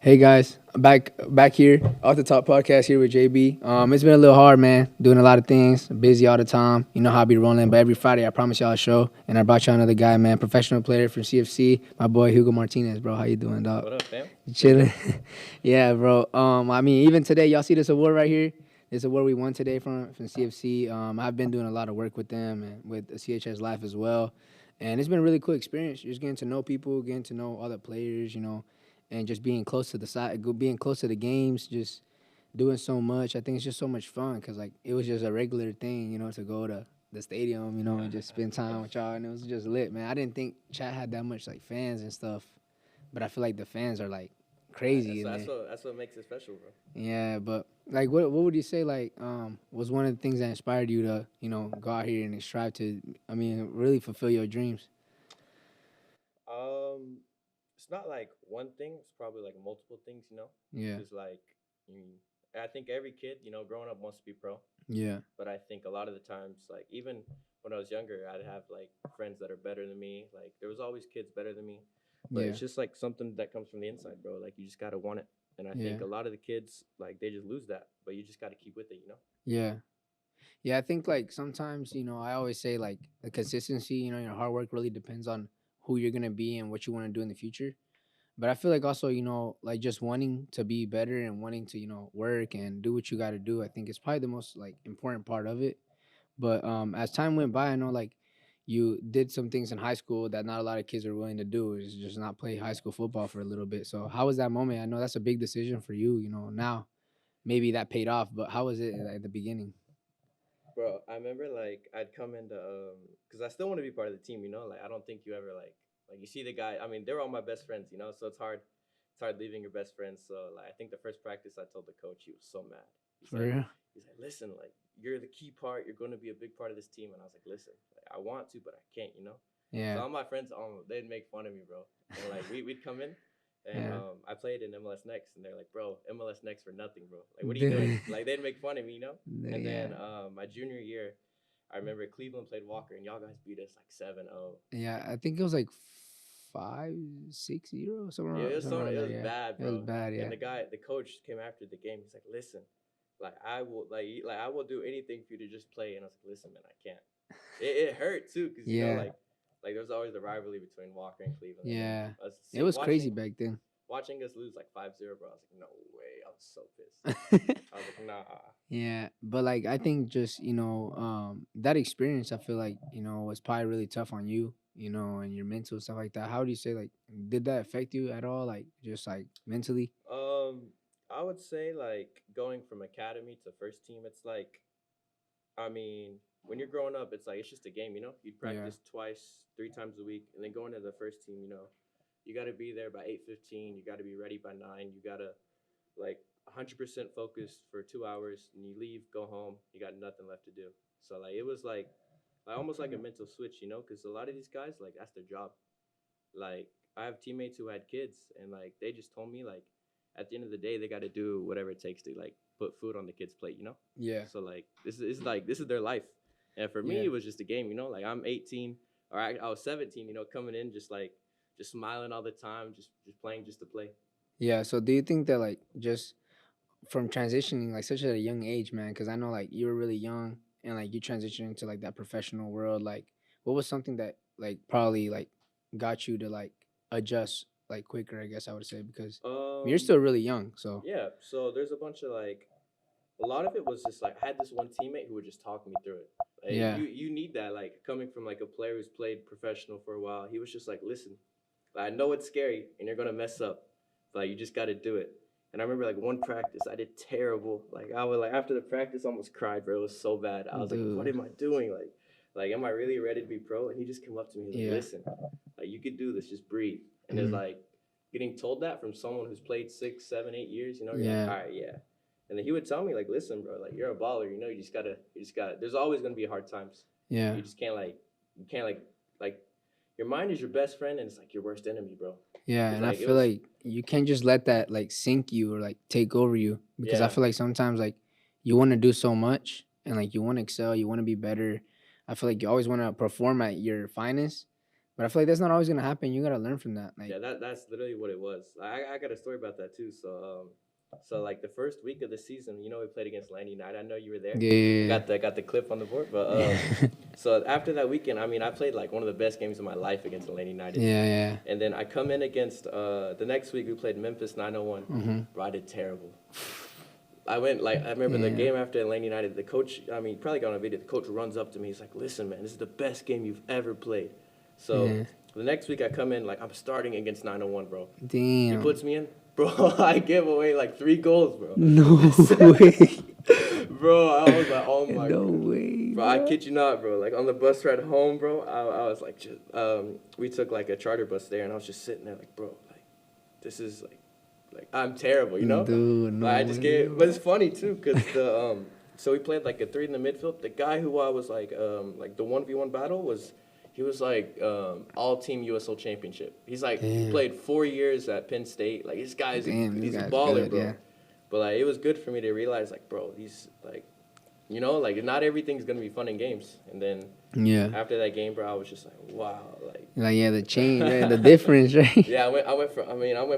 Hey guys, I'm back here off the top podcast here with JB. It's been a little hard, man. Doing a lot of things, busy all the time. You know how I be rolling, but every Friday I promise y'all a show. And I brought y'all another guy, man, professional player from CFC, my boy Hugo Martinez, bro. How you doing, dog? What up, fam? You chilling? Yeah, bro. I mean, even today, y'all see this award right here. This award we won today from CFC. I've been doing a lot of work with them and with CHS Life as well, and it's been a really cool experience. Just getting to know people, getting to know other players, and just being close to the side, being close to the games, just doing so much. I think it's just so much fun because like it was just a regular thing, to go to the stadium, and just spend time with y'all, and it was just lit, man. I didn't think Chat had that much like fans and stuff, but I feel like the fans are like crazy That's, in that's there. what that's what makes it special, bro. Yeah, but like, what would you say like was one of the things that inspired you to go out here and strive to, I mean, really fulfill your dreams? Um, it's not like one thing. It's probably like multiple things, Yeah, Because like, mm, I think every kid, growing up wants to be pro. yeah, But I think a lot of the times, like even when I was younger, I'd have like friends that are better than me. Like there was always kids better than me. But yeah, it's just like something that comes from the inside, bro. Like you just gotta want it. And I yeah, think a lot of the kids, like they just lose that. But you just gotta keep with it. yeah. Yeah, I think like sometimes, I always say like the consistency, your hard work really depends on who you're gonna be and what you want to do in the future. But I feel like also, like just wanting to be better and wanting to, work and do what you gotta do, I think it's probably the most like important part of it. But as time went by, I know like you did some things in high school that not a lot of kids are willing to do, is just not play high school football for a little bit. So how was that moment? I know that's a big decision for you, now maybe that paid off, but how was it at the beginning? Bro, I remember like I'd come into because I still want to be part of the team. Like I don't think you ever like you see the guy. I mean, they're all my best friends. So it's hard leaving your best friends. So like I think the first practice I told the coach, he was so mad. He's For like, real? he's like, listen, like you're the key part. You're going to be a big part of this team. And I was like, listen, like, I want to, but I can't. So Yeah. all my friends, they'd make fun of me, bro. And like we'd come in. And Yeah. I played in MLS Next, and they're like, "Bro, MLS Next for nothing, bro. Like, what are you doing?" Dude. Like, they'd make fun of me. And Yeah. then my junior year, I remember Cleveland played Walker, and y'all guys beat us like 7-0. Yeah, I think it was like 5-6-0, Yeah, somewhere around it there. was Yeah, bad, it was bro. bad. And Yeah, the coach came after the game. He's like, "Listen, like I will, like I will do anything for you to just play." And I was like, "Listen, man, I can't." It hurt too, cause yeah, like there was always the rivalry between Walker and Cleveland, and then yeah. us It see was crazy back then. watching us lose like 5-0, bro. I was like, "No way!" I was so pissed. I was like, "Nah." Yeah, but like I think just that experience, I feel like was probably really tough on you, and your mental stuff like that. How do you say like did that affect you at all? Like just like mentally? Um, I would say like going from academy to first team, it's like I mean, when you're growing up, it's like it's just a game. You'd Yeah, practice twice, 3 times a week, and then going to the first team, you got to be there by 8:15. You got to be ready by 9. You got to like 100% focused for 2 hours, and you leave, go home. You got nothing left to do. So like it was like almost like a mental switch, because a lot of these guys like that's their job. Like I have teammates who had kids, and like they just told me like at the end of the day they got to do whatever it takes to like put food on the kid's plate. yeah, So like this is their life, and for me yeah. it was just a game. Like I'm 18 or I was 17, coming in just smiling all the time, just playing just to play. Yeah. So do you think that like just from transitioning like such at a young age, man, because I know like you were really young and like you transitioned into like that professional world, like what was something that like probably like got you to like adjust like quicker, I guess I would say, because you're Um, still really young. So yeah. So there's a bunch of like a lot of it was just like I had this one teammate who would just talk me through it. Like, yeah, you need that, like coming from like a player who's played professional for a while. He was just like, listen, I know it's scary and you're gonna mess up, but like, you just got to do it. And I remember like one practice I did terrible. Like I was like after the practice I almost cried, bro. It was so bad. I was like, what dude, am I doing? Like am I really ready to be pro? And he just came up to me. He's like, yeah, listen, like you could do this. Just breathe. And it's mhm, like getting told that from someone who's played 6, 7, 8 years. You're like, yeah, all right, yeah. And then he would tell me like, listen, bro, like you're a baller. You just gotta. There's always gonna be hard times. yeah, You just can't like, you can't like your mind is your best friend and it's like your worst enemy, bro. yeah. Cause And I like it feel was, like you can't just let that like sink you or like take over you, because I yeah, feel like sometimes like you want to do so much and like you want to excel, you want to be better. I feel like you always want to perform at your finest, But I feel like that's not always gonna happen. You gotta learn from that. Like, Yeah, that's literally what it was. I got a story about that too. So like the first week of the season, we played against Land United. I know you were there. I yeah, got the clip on the board. But yeah, so after that weekend, I mean, I played like one of the best games of my life against Land United. yeah. And then I come in against the next week we played Memphis 901. Mm-hmm. Bro, I did terrible. I remember the Yeah. game after Atlanta United. The coach, I mean, probably got on a video. The coach runs up to me. He's like, "Listen, man, this is the best game you've ever played." So Yeah. the next week I come in like I'm starting against 901, bro. He Damn. puts me in, bro. I give away like 3 goals, bro. No way. Bro, I was like, oh my No god. way, Bro, I bro. kid you not, bro. Like on the bus ride home, bro, I was like, we took like a charter bus there, and I was just sitting there, like, bro, like, this is like I'm terrible, you know? Dude, no Like I just way, gave, but it's bro. funny too, cause so we played like a three in the midfield. The guy who I was like the 1v1 battle was, he was like all team USL championship. He's like he Damn. played 4 years at Penn State. Like this guy's Damn, this he's a guy's baller, good, bro. yeah. But like it was good for me to realize like, bro, these like, like not everything's gonna be fun in games. And then Yeah. after that game, bro, I was just like, wow, like. Like, yeah, the change, right? The difference, right? Yeah, I went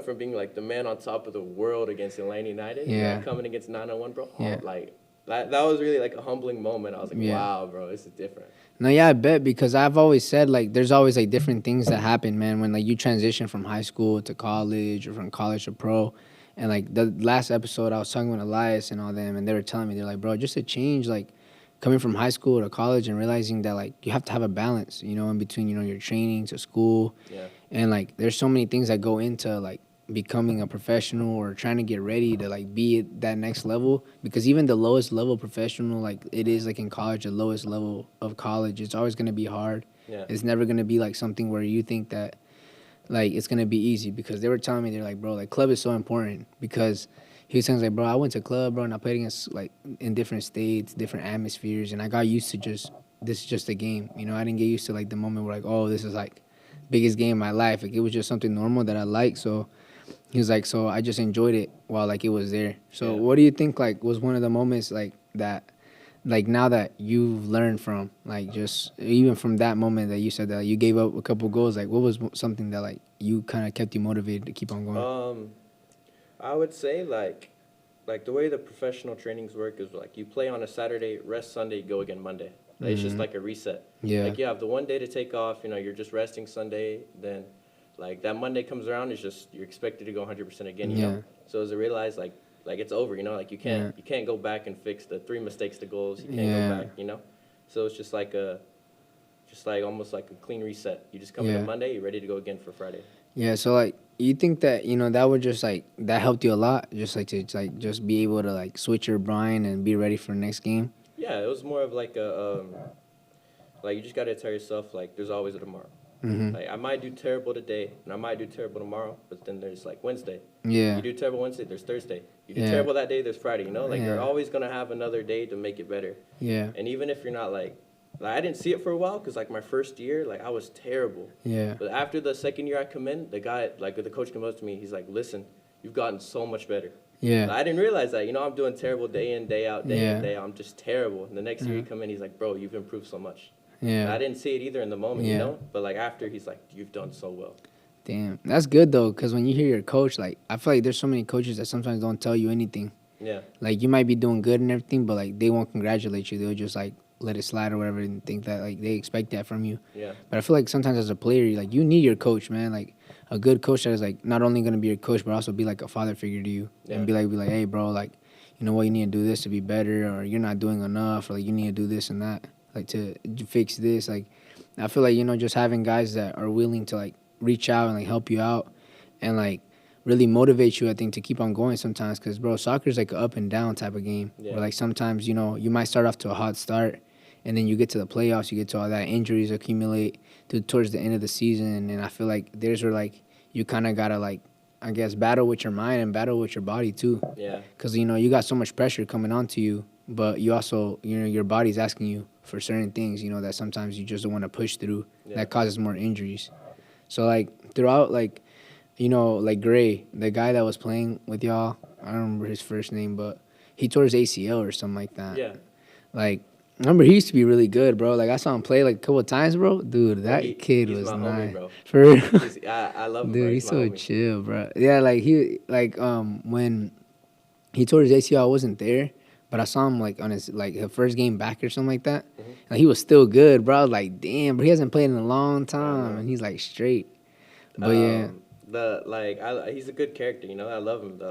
from being like the man on top of the world against Atlanta United, Yeah. coming against 901, bro. Yeah. Like that was really like a humbling moment. I was like, Yeah. wow, bro, this is different. No, yeah, I bet, because I've always said like there's always like different things that happen, man, when like you transition from high school to college or from college to pro. And like the last episode I was talking with Elias and all them, and they were telling me, they're like, bro, just a change, like coming from high school to college and realizing that like you have to have a balance, in between, your training to school. Yeah. And like there's so many things that go into like becoming a professional or trying to get ready to like be at that next level, because even the lowest level professional, like it is like in college, the lowest level of college, it's always going to be hard. Yeah. It's never going to be like something where you think that like it's going to be easy, because they were telling me, they're like, bro, like club is so important, because he was saying like, bro, I went to club, bro, and I played against like in different states, different atmospheres, and I got used to just, this is just a game. I didn't get used to like the moment where like, oh, this is like biggest game of my life. Like it was just something normal that I liked. So he was like, so I just enjoyed it while like it was there. So Yeah. what do you think like was one of the moments like that, like now that you've learned from, like just even from that moment that you said that you gave up a couple goals, like what was something that like you kind of kept you motivated to keep on going? I would say like the way the professional trainings work is like you play on a Saturday, rest Sunday, go again Monday. Like, it's just like a reset. Yeah. Like you have the one day to take off. You're just resting Sunday. Then, like that Monday comes around, it's just you're expected to go 100% again. You Yeah. know. So as I realize like it's over. Like you can't go back and fix the 3 mistakes to goals. You can't Yeah. go back. So it's just like almost like a clean reset. You just come in Yeah. on Monday, you're ready to go again for Friday. Yeah, so like you think that that would just like that helped you a lot, just like to like just be able to like switch your brain and be ready for the next game. Yeah, it was more of like like you just gotta tell yourself like there's always a tomorrow. Mhm. Like I might do terrible today and I might do terrible tomorrow, but then there's like Wednesday. Yeah. You do terrible Wednesday, there's Thursday. You do Yeah. terrible that day, there's Friday. Like you're Yeah. always gonna have another day to make it better. Yeah. And even if you're not like I didn't see it for a while because like my first year, like I was terrible. Yeah. But after the second year I come in, the guy like the coach comes up to me, he's like, listen, you've gotten so much better. Yeah. I didn't realize that. I'm doing terrible day in, day out, day Yeah. in, day out. I'm just terrible. And the next year Yeah. you come in, he's like, bro, you've improved so much. Yeah. I didn't see it either in the moment, Yeah. But like after, he's like, you've done so well. Damn, that's good though, because when you hear your coach, like I feel like there's so many coaches that sometimes don't tell you anything. Yeah. Like you might be doing good and everything, but like they won't congratulate you. They'll just like let it slide or whatever, and think that like they expect that from you. Yeah. But I feel like sometimes as a player, like you need your coach, man. Like a good coach that is like not only gonna be your coach, but also be like a father figure to you, and be like, hey, bro, like you know what, you need to do this to be better, or you're not doing enough, or like you need to do this and that, like to fix this. Like I feel like just having guys that are willing to like reach out and like help you out, and like really motivate you, I think, to keep on going sometimes. Because bro, soccer is like an up and down type of game. Yeah. Where like sometimes you might start off to a hot start, and then you get to the playoffs, you get to all that, injuries accumulate towards the end of the season, and I feel like there's where like you kind of gotta like, I guess, battle with your mind and battle with your body too. Yeah. Because you got so much pressure coming onto you, but you also your body's asking you for certain things, that sometimes you just don't want to push through. Yeah. That causes more injuries. So like throughout like like Gray, the guy that was playing with y'all, I don't remember his first name, but he tore his ACL or something like that. Yeah. Like I remember he used to be really good, bro. Like I saw him play like a couple of times, bro. Dude, Bro, that kid he's was my homie, nice. bro. For real. I love him, bro. Dude, He's he's my so homie. chill, bro. Yeah, like he like when he tore his ACL, I wasn't there, but I saw him like on his like his first game back or something like that. Hmm. Like he was still good, bro. I was like, damn, but he hasn't played in a long I time, know. and he's like straight. But yeah, Um, he's a good character, you know. I love him.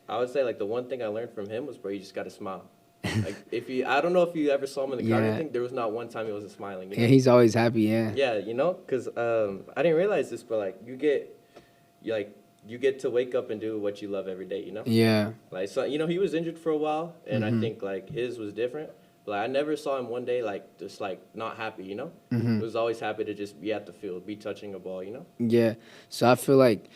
I would say like the one thing I learned from him was, bro, you just gotta smile. Like if you, I don't know if you ever saw him in the crowd or yeah, anything. There was not one time he wasn't smiling, you yeah. know. He's always happy. Yeah, Yeah, you know, cause I didn't realize this, but like you like you get to wake up and do what you love every day, you know. yeah. Like so, you know, he was injured for a while, and I Mhm. think like his was different. But like, I never saw him one day like just like not happy, you know. He Mhm. was always happy to just be at the field, be touching a ball, you know. Yeah. So I feel like,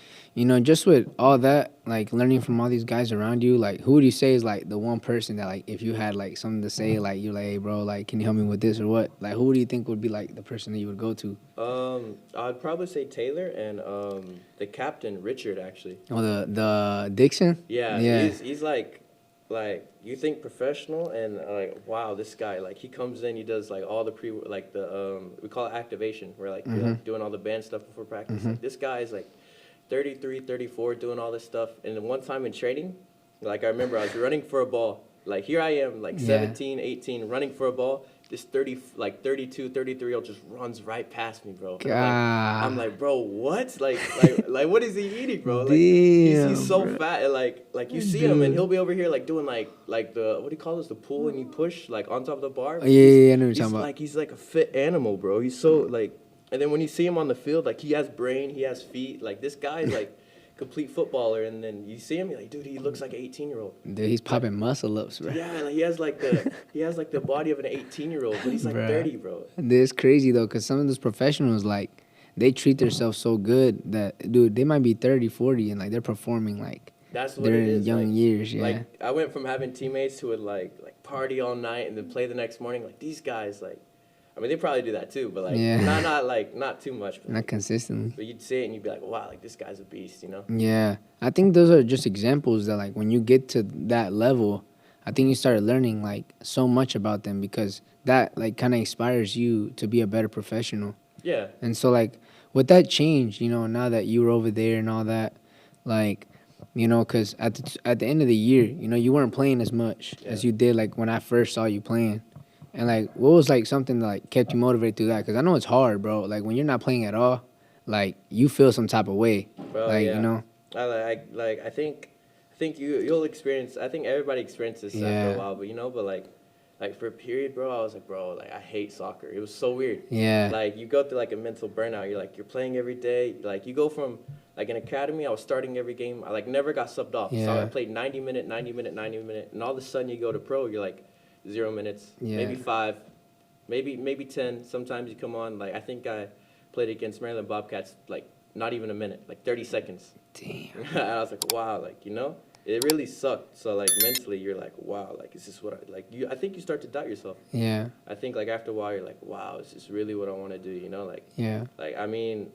just with all that, like learning from all these guys around you, like who would you say is like the one person that like if you had like something to say, like you're like, hey bro, like can you help me with this or what? Like who do you think would be like the person that you would go to? I'd probably say Taylor and the captain Richard actually. Oh, the Dixon? Yeah, Yeah. he's like you think professional and like wow this guy like he comes in he does like all the pre like the we call it activation where like you're Mhm. like doing all the band stuff before practice. Mhm. Like this guy is like 33, 34 doing all this stuff, and then one time in training, like I remember I was running for a ball, like here I am like Yeah. 17, 18 running for a ball. This 30 like 32, 33 year old just runs right past me, bro. And I'm God. like, bro, what? Like what is he eating, bro? Like he's Damn, so bro. fat, and like you see him and Dude. he'll be over here like doing like the what do you call this, the pull and you push like on top of the bar. Oh, yeah, yeah, yeah, I know what you're talking about. He's like a fit animal, bro. He's so like, and then when you see him on the field, like he has brain, he has feet. Like this guy's like complete footballer, and then you see him, you're like, dude, he looks like an 18-year-old. Dude, he's Like, popping muscle ups, bro. yeah, like he has like the body of an 18-year-old, but he's like Bruh. 30, bro. Dude, it's crazy though, cause some of those professionals like they treat themselves so good that dude, they might be 30, 40, and like they're performing like That's what they're it in is. young years. Yeah. Like I went from having teammates who would like party all night and then play the next morning. Like these guys, like, I mean, they probably do that too, but like Yeah. not too much. But, Not consistently. but you'd see it and you'd be like, wow, like this guy's a beast, you know? Yeah. I think those are just examples that like when you get to that level, I think you start learning like so much about them because that like kind of inspires you to be a better professional. Yeah. And so like with that change, now that you were over there and all that, like, because at the end of the year, you weren't playing as much Yeah. as you did like when I first saw you playing. And like, what was like something that like kept you motivated through that? Because I know it's hard, bro. Like when you're not playing at all, like you feel some type of way, Bro, like yeah. I think you'll experience. I think everybody experiences this after Yeah. a while, but like for a period, bro, I was like, bro, like I hate soccer. It was so weird. Yeah. Like you go through like a mental burnout. You're playing every day. Like you go from like an academy. I was starting every game. I like never got subbed off. So Yeah. I played 90 minute, 90 minute, 90 minute, and all of a sudden you go to pro. You're like 0 minutes, Yeah. maybe 5, maybe 10. Sometimes you come on. Like I think I played against Maryland Bobcats like not even a minute, like 30 seconds. Damn. I was like, wow, like it really sucked. So like mentally, you're like, wow, like is this what I like? I think you start to doubt yourself. Yeah. I think like after a while, you're like, wow, is this really what I want to do? Yeah. Like I mean,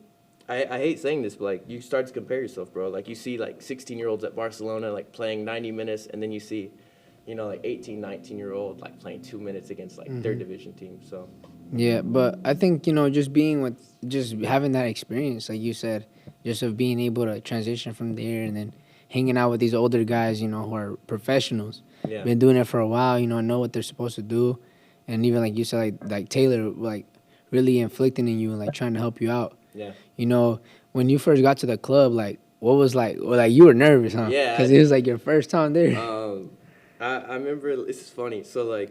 I hate saying this, but like you start to compare yourself, bro. Like you see like 16-year-olds at Barcelona like playing 90 minutes, and then you see, like 18, 19-year-old like playing 2 minutes against like third division teams. So Yeah, but I think just having that experience, like you said, just of being able to transition from there and then hanging out with these older guys, who are professionals, yeah, been doing it for a while, know what they're supposed to do, and even like you said, like Taylor, like really inflicting in you and like trying to help you out. yeah. When you first got to the club, like what was like, or like you were nervous, huh? Yeah, Because it was like your first time there. I remember this is funny. So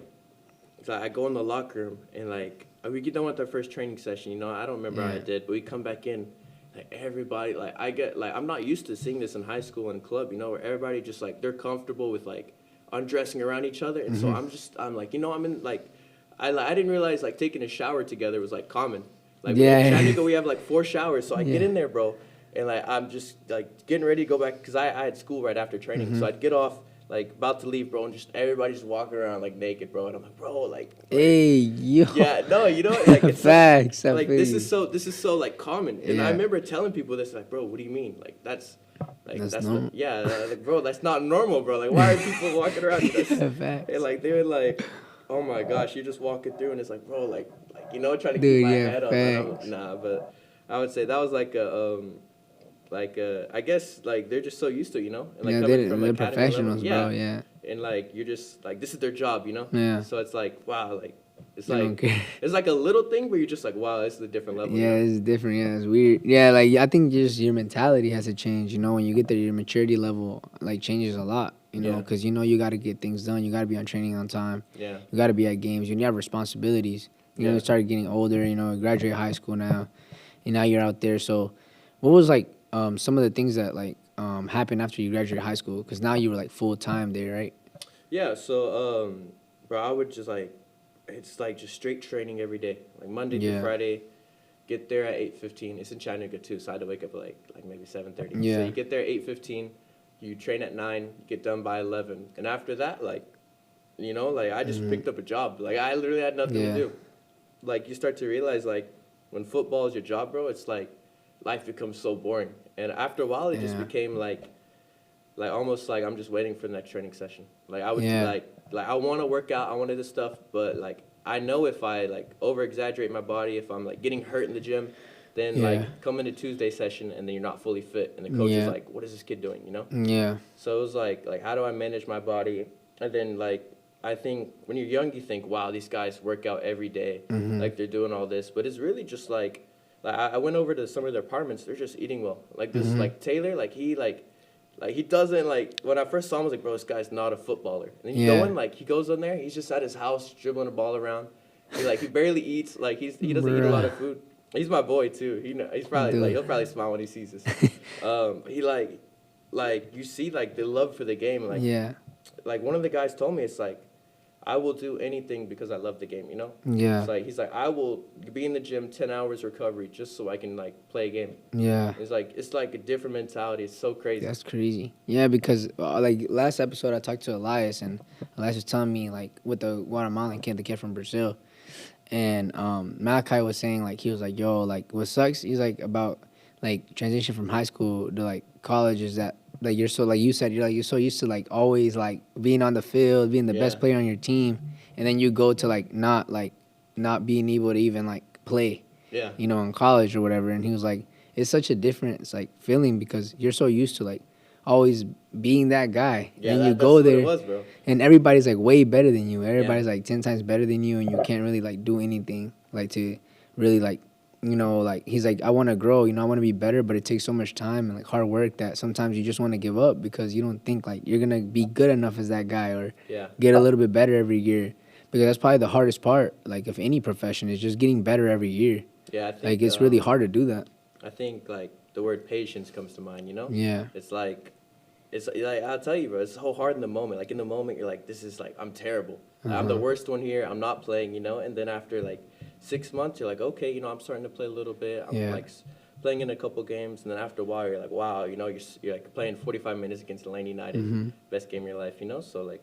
I go in the locker room and like we get done with our first training session. I don't remember how I Yeah. did, but we come back in. Like everybody, like I get like I'm not used to seeing this in high school and club. Where everybody just like they're comfortable with like undressing around each other, and so I'm like I'm in like I didn't realize like taking a shower together was like common. Like Yeah. in Chattanooga we have like 4 showers, so I get Yeah. in there, bro, and like I'm just like getting ready to go back because I had school right after training, so I'd get off like about to leave, bro, and just everybody just walking around like naked, bro, and I'm like, bro, like Hey, yo. yeah, no, like it's Facts. I like feel this you. is so like common, and I Yeah. remember telling people this, like, bro, what do you mean? Like that's That's not, normal. yeah, like bro, that's not normal, bro. Like why are people walking around? Yeah, facts. And like they were like, oh my gosh, you just walking through and it's like, bro, trying to keep Dude, my yeah, head up, and I'm facts. nah, but I would say that was I guess like they're just so used to, and like Yeah, coming from they're academy level, professionals, yeah, bro. Yeah, and like you're just like this is their job. yeah. So it's like wow, it's They don't like care. it's like a little thing, but you're just like wow, this is a different level. Yeah, it's different. Yeah, it's weird. Yeah, like I think just your mentality has to change. You know, when you get there, your maturity level like changes a lot. You know, Yeah, because you got to get things done. You got to be on training on time. yeah, You got to be at games. You have responsibilities. You yeah. start getting older. You graduate high school now, and now you're out there. So, what was like some of the things that like happened after you graduated high school? Because now you were like full time there, right? Yeah, so bro, I would just like it's like just straight training every day, like Monday through Yeah, Friday. Get there at 8:15. It's in Chattanooga too, so I had to wake up at like maybe 7:30. So yeah, you get there at 8:15. You train at 9. You get done by 11, and after that, like I just hmm picked up a job. Like I literally had nothing to yeah, do. Like you start to realize like when football is your job, bro, it's like life becomes so boring. And after a while, it just yeah, became like almost like I'm just waiting for the next training session. Like I would yeah, like I want to work out, I want to do this stuff, but like I know if I like over exaggerate my body, if I'm like getting hurt in the gym, then yeah, like come into Tuesday session and then you're not fully fit, and the coach is yeah, like, "What is this kid doing?" yeah, So it was like how do I manage my body? And then like I think when you're young, you think, "Wow, these guys work out every day, hmm like they're doing all this," but it's really just like I went over to some of their apartments. They're just eating well. Like this, hmm like Taylor, like he doesn't like when I first saw him I was like, bro, this guy's not a footballer. And then you go yeah, in, like he goes in there, he's just at his house dribbling a ball around. He barely eats, like he doesn't eat a lot bruh, of food. He's my boy too. He's probably like dude, he'll probably smile when he sees this. He like you see like the love for the game. yeah, Like one of the guys told me it's like I will do anything because I love the game. yeah, It's like he's like I will be in the gym 10 hours recovery just so I can like play a game. yeah. It's like a different mentality. It's so crazy. That's crazy. Yeah, because like last episode I talked to Elias, and Elias was telling me like with the Guatemalan kid, the kid from Brazil, and Malachi was saying like he was like, yo, like what sucks, he's like about like transition from high school to like college is that like you're so like you said you're so used to like always like being on the field, being the Yeah, best player on your team, and then you go to like not being able to even like play, yeah, in college or whatever. And he was like, it's such a different like feeling because you're so used to like always being that guy. yeah. Then you That's go what it there was, bro. and everybody's like way better than you. Yeah, Everybody's like 10 times better than you, and you can't really like do anything like to really like like he's like, I want to grow, I want to be better, but it takes so much time and like hard work that sometimes you just want to give up because you don't think like you're gonna be good enough as that guy or yeah, get a little bit better every year, because that's probably the hardest part like of any profession is just getting better every year. yeah. Like it's really hard to do that. I think like the word patience comes to mind. Yeah. It's like I'll tell you, bro. It's so hard in the moment. Like in the moment, you're like, this is like I'm terrible. I'm the Uh-huh. worst one here. I'm not playing. And then after like 6 months, you're like, okay, I'm starting to play a little bit. I'm Yeah. like playing in a couple games, and then after a while, you're like, wow, you're like playing 45 minutes against Lane United, Mhm. best game of your life. So like,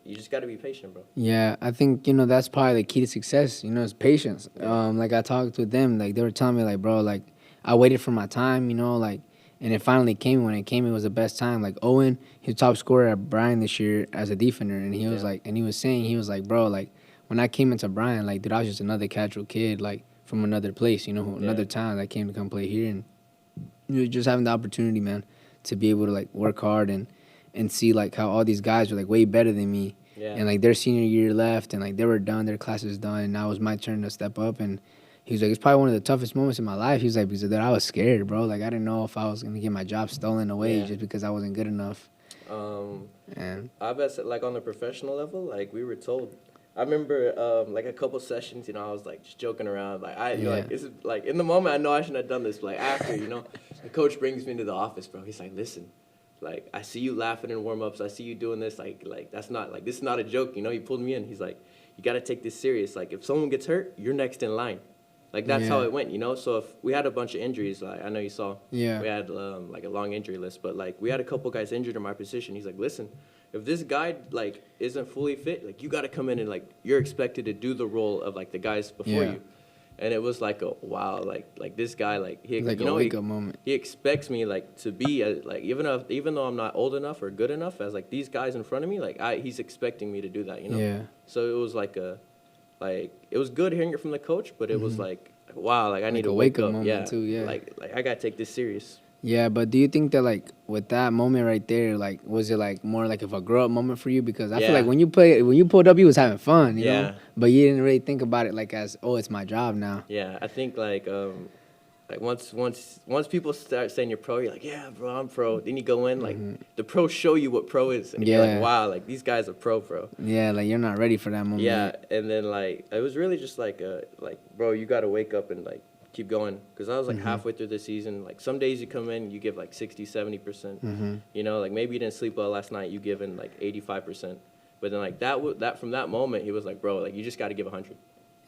you just got to be patient, bro. Yeah, I think that's probably the key to success. Is patience. Yeah, Like I talked with them, like they were telling me, like, bro, like I waited for my time, like, and it finally came. When it came, it was the best time. Like Owen, he's top scorer at Bryan this year as a defender, and he was yeah, like, and he was saying, he was like, bro, like when I came into Bryan, like, dude, I was just another casual kid, like from another place, yeah, another town that came to come play here, and just having the opportunity, man, to be able to like work hard and see like how all these guys were like way better than me, yeah, and like their senior year left, and like they were done, their class was done, and now it was my turn to step up. And he was like, it's probably one of the toughest moments in my life. He was like, because of that, I was scared, bro. Like I didn't know if I was gonna get my job stolen away yeah. just because I wasn't good enough. Um, And I bet like on the professional level, like we were told. I remember like a couple sessions, I was like just joking around. Like yeah, like this is like in the moment I know I shouldn't have done this, but like after, the coach brings me into the office, bro. He's like, listen, like I see you laughing in warm ups. I see you doing this. Like that's not like this is not a joke. He pulled me in. He's like, you got to take this serious. Like if someone gets hurt, you're next in line. Like that's how yeah, it went. So if we had a bunch of injuries, like I know you saw, yeah, we had like a long injury list, but like we had a couple guys injured in my position. He's like, listen, if this guy like isn't fully fit, like you got to come in and like you're expected to do the role of like the guys before yeah, you. and it was like a wow, like this guy, like he, Like you a know, wake up moment. he expects me like to be like even though I'm not old enough or good enough as like these guys in front of me, like he's expecting me to do that, you know. Yeah. So it was like it was good hearing it from the coach, but it was Hmm. like wow, like I need Like to a wake wake up up, moment yeah, too. Yeah. like I gotta take this serious. Yeah, but do you think that like with that moment right there, like was it like more like of a grow up moment for you? Because I feel Yeah, like when you pulled up, you was having fun, you know, yeah, but you didn't really think about it like as oh, it's my job now. yeah. I think like once people start saying you're pro, you're like, yeah, bro, I'm pro. Then you go in, like Hmm. the pros show you what pro is, and you're like, Yeah, wow, like these guys are pro, bro. yeah, like you're not ready for that moment Yeah, yet. and then like it was really just like bro, you got to wake up and like keep going because I was like Hmm. halfway through the season. Like some days you come in, you give like 60-70%. Hmm. You know, like maybe you didn't sleep well last night, you given like 85%. But then like that from that moment, he was like, bro, like you just got to give 100. Like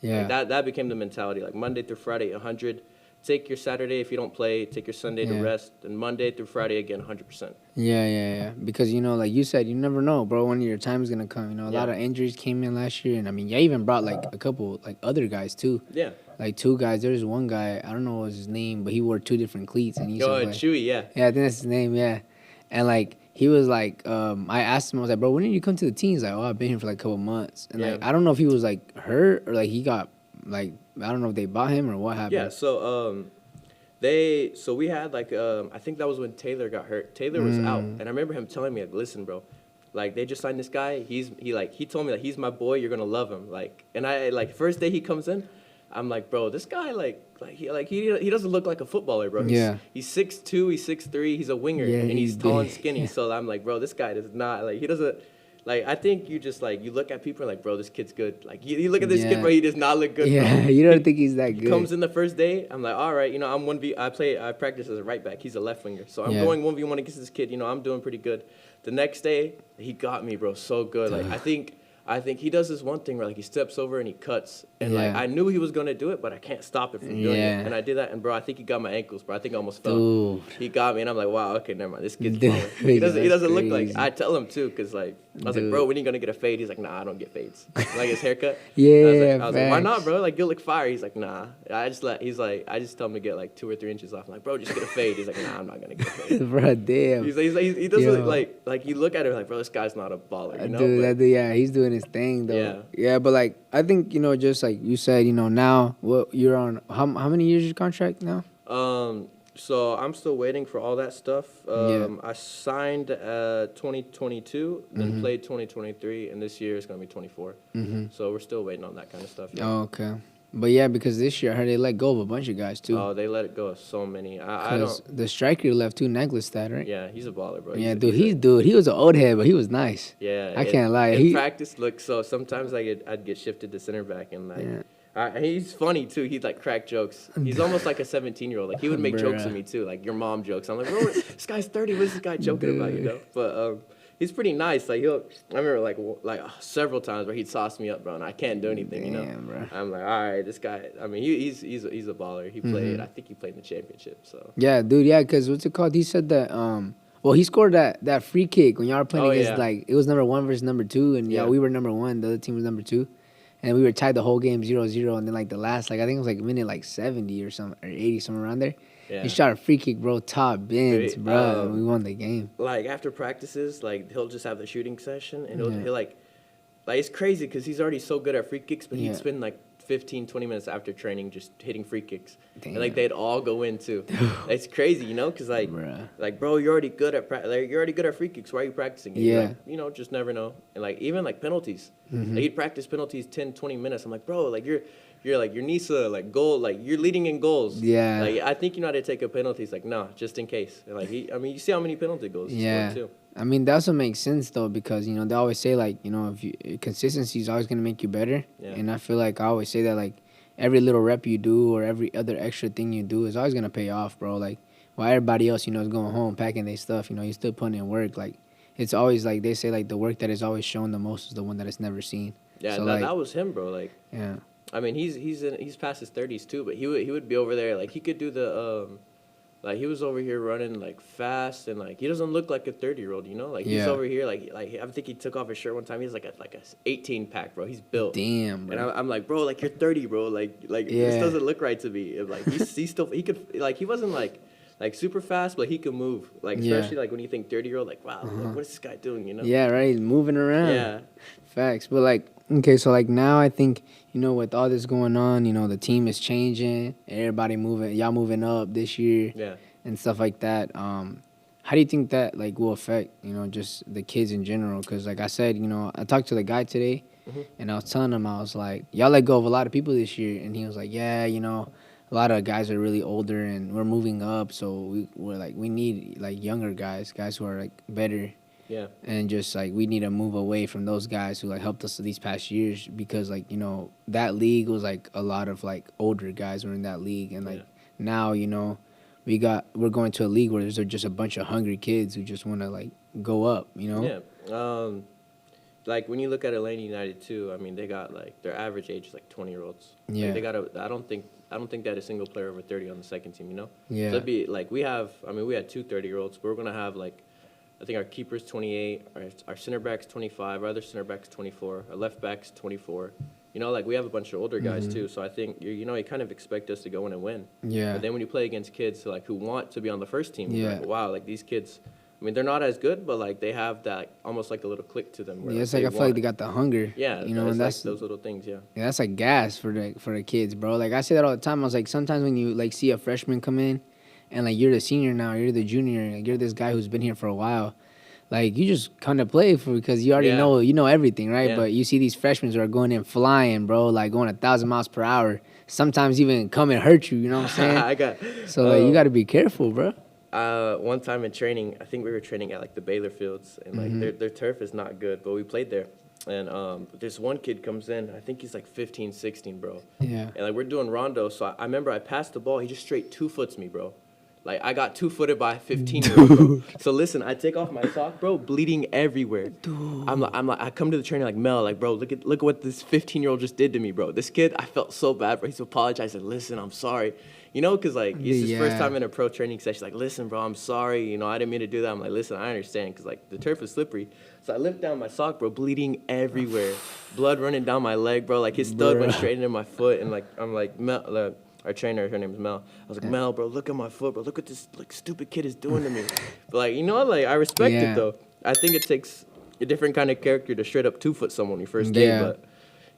Yeah, that became the mentality. Like Monday through Friday, 100. Take your Saturday if you don't play. Take your Sunday to yeah. rest. And Monday through Friday again, 100%. Yeah, yeah, yeah. Because you know, like you said, you never know, bro, when your time is gonna come. You know, a Yeah, lot of injuries came in last year, and I mean, you even brought like a couple like other guys too. yeah. Like two guys. There's one guy, I don't know what was his name, but he wore two different cleats and he used to Yo, play. Chewy, yeah, Yeah, I think that's his name. Yeah, and like he was like, I asked him, I was like, bro, when did you come to the team? He's like, oh, I've been here for like a couple months, and yeah. like I don't know if he was like hurt or like he got like I don't know if they bought him or what Yeah, happened. so we had like I think that was when Taylor got hurt. Taylor was out, Mm, and I remember him telling me like, "Listen, bro, like they just signed this guy. He told me like he's my boy. You're gonna love him." Like, and I like first day he comes in, I'm like, bro, this guy he doesn't look like a footballer, bro. yeah, He's 6'2", he's 6'3", he's a winger, yeah, and he's he's tall and big. skinny. Yeah. So I'm like, bro, this guy does not like he doesn't. Like I think you just like you look at people and like, bro, this kid's good. Like you look at this kid, Yeah, bro, he does not look good, bro. yeah. You don't He, think he's that he good? comes in the first day. I'm like, all right, I'm 1v. I practice as a right back. He's a left winger, so I'm Yeah. going 1v1 against this kid. I'm doing pretty good. The next day, he got me, bro, so good. Like I think he does this one thing where like he steps over and he cuts, and like Yeah. I knew he was gonna do it, but I can't stop it from doing it. Yeah. And I did that, and bro, I think he got my ankles, bro. I think I almost fell. Dude. He got me, and I'm like, wow, okay, never mind. This kid's Dude, balling. He doesn't. He that's doesn't look like. crazy. I tell him too, cause like I was like, bro, Dude. when are you gonna get a fade? He's like, nah, I don't get fades. Like his haircut. Yeah, I was like, why not, facts. bro? Like, you look fire. He's like, nah. I just tell him to get like 2 or 3 inches off. I'm like, bro, just get a fade. He's like, nah, I'm not gonna get a fade. Bro, damn. He doesn't Yo. like you look at him like, bro, this guy's not a baller, Dude, But yeah, he's doing his thing though. yeah. Yeah, but like I think just like you said, now what you're on how many years your contract now? So I'm still waiting for all that stuff. Yeah. I signed 2022, then Mhm. played 2023, and this year it's gonna be 24. Mhm. So we're still waiting on that kind of stuff. Yeah. Oh, okay. But yeah, because this year I heard they let go of a bunch of guys too. Oh, they let it go of so many. I don't. Cause the striker left too, Necklace, right? Yeah, he's a baller, bro. Yeah, dude, he was an old head, but he was nice. Yeah, I can't lie. In He practice, look, so sometimes I'd get shifted to center back, and like yeah. he's funny too. He'd like crack jokes. He's almost like a 17-year-old. Like he would make jokes with Bruh. me too, like your mom jokes. I'm like, bro, this guy's 30. What is this guy joking about? Dude. But he's pretty nice. Like I remember like several times where he'd sauce me up, bro, and I can't do anything. Damn, bro. I'm like, all right, this guy. I mean, he's a baller. He played. Mhm. I think he played in the championship. So Yeah, dude, yeah, cause what's it called? He said that well, he scored that free kick when y'all were playing Oh, against yeah. like it was number 1 versus number 2, and yeah, Yeah. we were number 1, the other team was number 2, and we were tied the whole game 0-0, and then like the last like I think it was like minute like 70 or something or 80 somewhere around there. yeah. He shot a free kick, bro, top bins, Dude, bro, and we won the game. like after practices, like he'll just have the shooting session, and Yeah. he'll like it's crazy because he's already so good at free kicks, but Yeah. he'd spend like 15-20 minutes after training just hitting free kicks, Damn. and like they'd all go in too. It's crazy, because Bruh. bro, you're already good at you're already good at free kicks. Why are you practicing? And you're Yeah. like, just never know. And like even like penalties, Mhm. like he'd practice penalties 10-20 minutes. I'm like, bro, like you're like your Nisa like goal, like you're leading in goals. Yeah. Like I think you know how to take a penalty. He's like, no, just in case. And like you see how many penalty goals he Yeah. scored too. I mean, that also makes sense though because they always say like if you consistency is always gonna make you better, Yeah. and I feel like I always say that like every little rep you do or every other extra thing you do is always gonna pay off, bro. Like while everybody else is going home packing their stuff, you still putting in work. Like it's always like they say like the work that is always shown the most is the one that is never seen. Yeah, So, that, like- that was him, bro. Like Yeah. I mean, he's past his 30s too, but he would be over there. Like he could do Like he was over here running like fast and like he doesn't look like a 30-year-old, you know? Like he's Yeah. over here like I think he took off his shirt one time. He's like a 18 pack, bro. He's built. Damn, And bro. I'm like, bro, like you're 30, bro. Like this Yeah. doesn't look right to me. And, like he's still he could like he wasn't like super fast, but he could move. Like Yeah. especially like when you think 30-year-old, like wow, like, Uh-huh. what is this guy doing? You know? Yeah, right. He's moving around. Yeah. Facts. But like, okay, so like now I think, with all this going on, the team is changing, everybody moving, y'all moving up this year Yeah. and stuff like that. How do you think that like will affect, just the kids in general? Because like I said, I talked to the guy today, Mhm. and I was telling him, I was like, y'all let go of a lot of people this year, and he was like, yeah, a lot of guys are really older and we're moving up, so we're like we need like younger guys who are like better, Yeah. and just like we need to move away from those guys who like helped us these past years, because like that league was like a lot of like older guys were in that league, and like now we're going to a league where there's just a bunch of hungry kids who just want to like go up. Yeah. Like when you look at Atlanta United too, I mean they got like their average age is like 20-year-olds. Yeah. Like, they got I don't think they had a single player over 30 on the second team. You know. Yeah. So it'd be like we had two 30-year-olds, but we're gonna have like I think our keeper's 28, our center back's 25, our other center back's 24, our left back's 24. Like we have a bunch of older guys too. So I think you kind of expect us to go in and win. Yeah. But then when you play against kids like who want to be on the first team, you're Yeah. like, wow, like these kids. I mean, they're not as good, but like they have that almost like a little click to them. Where, Yeah, it's like I feel like they got the hunger. Yeah, and it's that's like those little things. Yeah. yeah, that's like gas for the kids, bro. Like I say that all the time. I was like, sometimes when you like see a freshman come in, and like you're the senior now, you're the junior, like you're this guy who's been here for a while. Like you just kind of play for because you already Yeah. know everything, right? Yeah. But you see these freshmen who are going in flying, bro, like going 1,000 miles per hour. Sometimes even come and hurt you. You know what I'm saying? I got. So like you got to be careful, bro. One time in training, I think we were training at like the Baylor fields, and like their turf is not good, but we played there. And this one kid comes in, I think he's like 15, 16, bro. Yeah. And like we're doing rondo, so I remember I passed the ball, he just straight 2-foots me, bro. Like I got 2-footed by a 15-year-old, bro. So listen, I take off my sock, bro, bleeding everywhere. Dude. I'm like, I come to the trainer like, Mel, like, bro, look at what this 15-year-old just did to me, bro. This kid, I felt so bad, bro. He's apologized, like, listen, I'm sorry. Because like it's his first Yeah. time in a pro training session. Like, listen, bro, I'm sorry. I didn't mean to do that. I'm like, listen, I understand, because like the turf is slippery. So I lift down my sock, bro, bleeding everywhere, blood running down my leg, bro. Like his stud went straight into my foot, and like I'm like, Mel, our trainer, her name is Mel. I was like, Mel, bro, look at my foot, bro. Look what this like stupid kid is doing to me. But like like I respect Yeah. it though. I think it takes a different kind of character to straight up 2-foot someone your first day, Yeah. but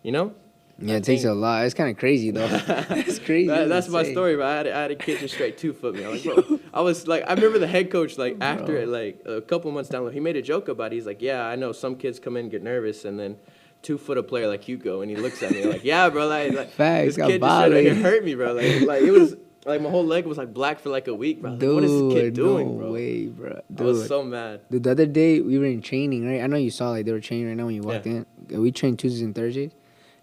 you know. Yeah, it takes a lot. It's kind of crazy though. It's crazy. That's my insane. story, bro. I had a kid just straight 2-foot me. I was like, bro, I was like, I remember the head coach like after it, like a couple months down, he made a joke about it. He's like, yeah, I know some kids come in and get nervous, and then 2-foot a player like Hugo, and he looks at me like, yeah, bro, like Facts, this got kid just straight violated. up hurt me, bro. Like it was like my whole leg was like black for like a week, bro. Like, what is this kid doing, no bro? way, bro. I was so mad. Dude, the other day we were in training, right? I know you saw like they were training right now when you walked in. We train Tuesdays and Thursdays,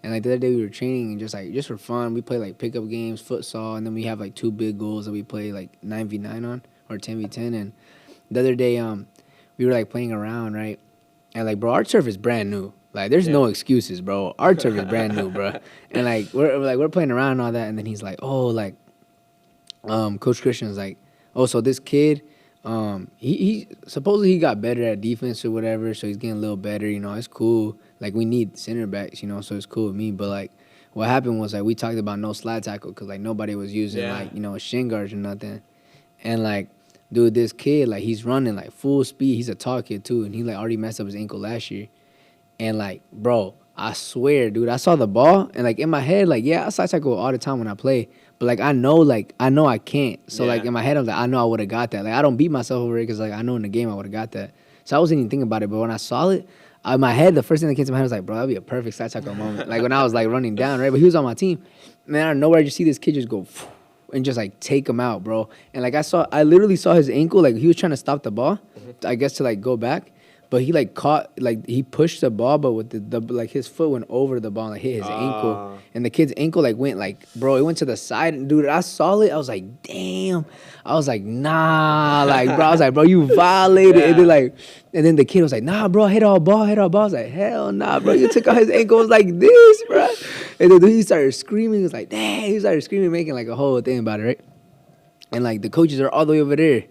and like the other day we were training and just for fun, we play like pickup games, futsal, and then we have like 2 big goals that we play like 9v9 on or 10v10. And the other day we were like playing around, right? And like, bro, our turf is brand new. Like there's no excuses, bro. Our turf is brand new, bro. And like we're playing around and all that, and then he's like, oh, like Coach Christian's like, oh, so this kid, he supposedly he got better at defense or whatever, so he's getting a little better. It's cool. Like we need center backs, so it's cool with me. But like, what happened was like we talked about no slide tackle because like nobody was using like shin guards or nothing, and like, dude, this kid like he's running like full speed. He's a tall kid too, and he like already messed up his ankle last year, and like, bro, I swear, dude, I saw the ball and like in my head, like I slide tackle all the time when I play. But like I know I can't. So like in my head I'm like I know I would have got that. Like I don't beat myself over it because like I know in the game I would have got that. So I wasn't even thinking about it. But when I saw it, in my head the first thing that came to my head was like, bro, that'd be a perfect slide tackle moment. Like when I was like running down, right? But he was on my team. Man, out of nowhere I just see this kid just go and just like take him out, bro. And like I literally saw his ankle. Like he was trying to stop the ball, I guess to like go back. But he like caught, like he pushed the ball, but with the like his foot went over the ball and like, hit his ankle. And the kid's ankle like went like, bro, it went to the side. And dude, I saw it. I was like, damn. I was like, nah. Like, bro, I was like, bro, you violated. And then the kid was like, nah, bro, hit all ball. I was like, hell nah, bro. You took out his ankle. It was like this, bro. And then he started screaming. He was like, dang. He started screaming, making like a whole thing about it, right? and like the coaches are all the way over there.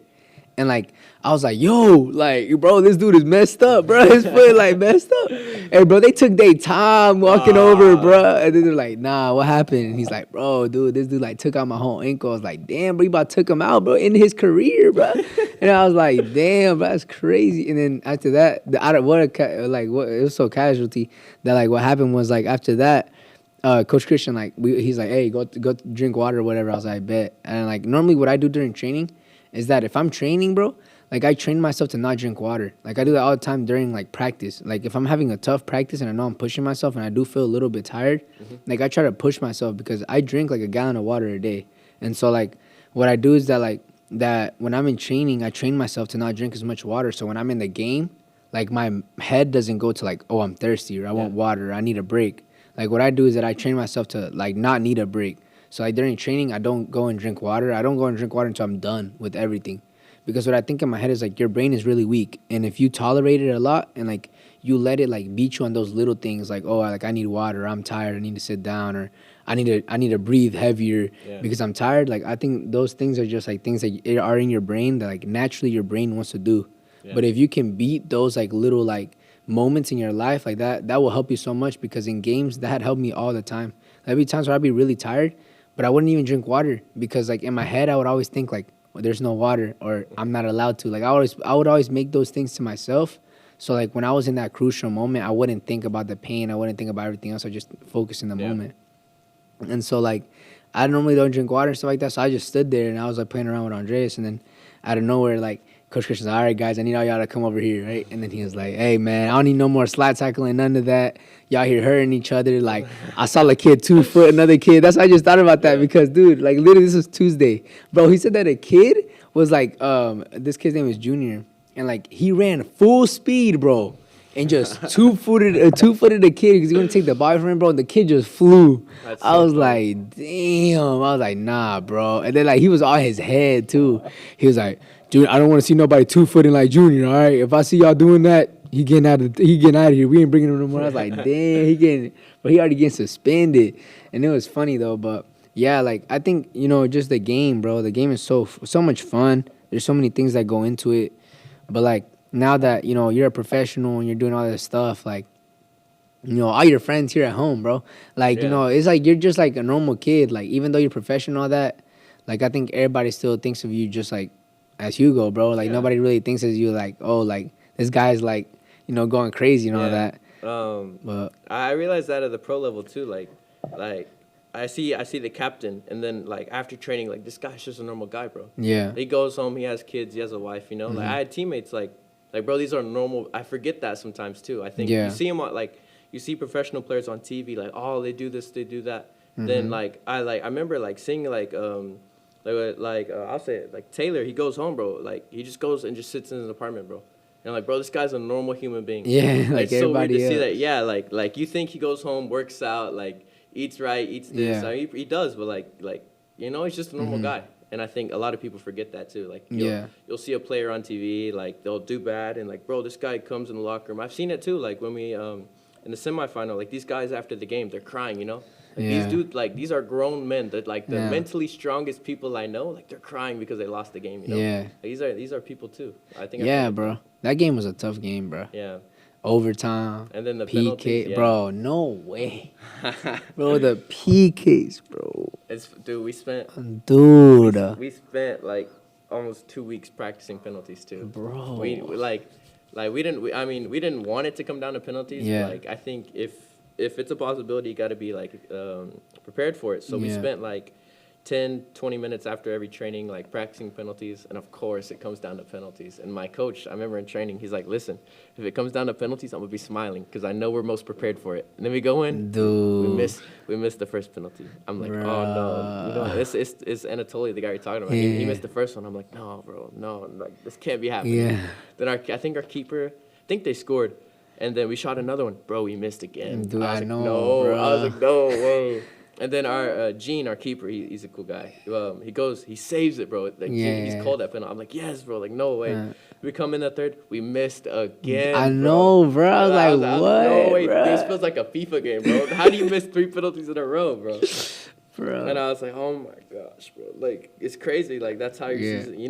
And like I was like, yo, like bro, this dude is messed up, bro. His foot like messed up. Hey, bro, they took their time walking over, bro. And then they're like, nah, what happened? And he's like, bro, dude, this dude like took out my whole ankle. I was like, damn, bro, you about to took him out, bro, in his career, bro. And I was like, damn, bro, that's crazy. And then after that, out of what it was so casualty that like what happened was like after that. Coach Christian, like, he's like, hey, go drink water or whatever. I was like, bet. And like, normally what I do during training is that if I'm training, bro, like I train myself to not drink water. Like I do that all the time during like practice. Like if I'm having a tough practice and I know I'm pushing myself and I do feel a little bit tired, like I try to push myself because I drink like a gallon of water a day. And so like what I do is that like that when I'm in training, I train myself to not drink as much water. So when I'm in the game, like my head doesn't go to like, oh, I'm thirsty or I want water or I need a break. Like what I do is that I train myself to like not need a break. So like during training, I don't go and drink water. I don't go and drink water until I'm done with everything. Because what I think in my head is like your brain is really weak. And if you tolerate it a lot and like you let it like beat you on those little things like, oh, like I need water, I'm tired, I need to sit down, or I need to breathe heavier because I'm tired. Like I think those things are just like things that are in your brain that like naturally your brain wants to do. But if you can beat those like little like moments in your life like that will help you so much because in games that helped me all the time. There'd be times where I'd be really tired, but I wouldn't even drink water because like in my head I would always think like, well, there's no water or I'm not allowed to. Like I would always make those things to myself. So like when I was in that crucial moment, I wouldn't think about the pain. I wouldn't think about everything else. I just focus in the moment. And so like I normally don't drink water and stuff like that. So I just stood there and I was like playing around with Andres, and then out of nowhere like Coach Christian's like, all right, guys, I need all y'all to come over here, right? And then he was like, hey, man, I don't need no more slide tackling, none of that. Y'all here hurting each other. Like, I saw a kid 2 foot, another kid. That's why I just thought about that because, dude, like, literally, this was Tuesday. Bro, he said that a kid was like, this kid's name was Junior, and, like, he ran full speed, bro, and just two-footed the kid because he was going to take the ball from him, bro, and the kid just flew. I was like, damn. I was like, nah, bro. And then, like, he was on his head, too. He was like, dude, I don't want to see nobody 2-footing like Junior, all right? If I see y'all doing that, he getting out of here. We ain't bringing him no more. I was like, damn, but he already getting suspended. And it was funny, though. But, yeah, like, I think, just the game, bro. The game is so much fun. There's so many things that go into it. But, like, now that, you're a professional and you're doing all this stuff, like, all your friends here at home, bro. Like, it's like you're just like a normal kid. Like, even though you're professional, all that, like, I think everybody still thinks of you just like as Hugo, bro. Like, nobody really thinks of you like, oh, like, this guy's like, going crazy and all that. But I realized that at the pro level too. Like I see the captain, and then like after training, like this guy's just a normal guy, bro. Yeah. He goes home, he has kids, he has a wife. Like I had teammates like bro, these are normal. I forget that sometimes too. I think you see them like you see professional players on TV, like oh they do this, they do that. Then like I remember like seeing I'll say it, like Taylor, he goes home, bro. Like he just goes and just sits in his apartment, bro. And like, bro, this guy's a normal human being. Yeah, like it's so weird to else. see that. Yeah, like you think he goes home, works out, like eats right, eats this. Yeah. I mean, he does, but like he's just a normal guy. And I think a lot of people forget that too. Like you'll see a player on TV, like they'll do bad, and like, bro, this guy comes in the locker room. I've seen it too. Like when we in the semifinal, like these guys after the game, they're crying, Like these dudes, like these are grown men that like the mentally strongest people I know, like they're crying because they lost the game, Yeah. Like, these are people too. I think. Yeah, bro. That game was a tough game, bro. Yeah. Overtime. And then the PK, penalties, bro. No way, bro. The PKs, bro. Dude, we spent like almost 2 weeks practicing penalties too, bro. We didn't want it to come down to penalties. Yeah. Like I think if it's a possibility, you got to be like prepared for it. So we spent like 10, 20 minutes after every training, like practicing penalties. And of course it comes down to penalties. And my coach, I remember in training, he's like, listen, if it comes down to penalties, I'm gonna be smiling because I know we're most prepared for it. And then we go in, dude. we missed the first penalty. I'm like, oh no, it's Anatoly, the guy you're talking about. He missed the first one. I'm like, no, bro, no, like this can't be happening. Yeah. Then I think our keeper, I think they scored, and then we shot another one. Bro, we missed again. Dude, I know. No, bro. I was like, no way. And then our Gene, our keeper, he's a cool guy. He saves it, bro. Like he's called that penalty. I'm like, yes, bro. Like no way. We come in the third, we missed again. I know, bro. I was like, what? No way. Bro? This feels like a FIFA game, bro. How do you miss 3 penalties in a row, bro? And bro. I was like, oh my gosh, bro. Like, it's crazy. Like, that's how your Yeah. season,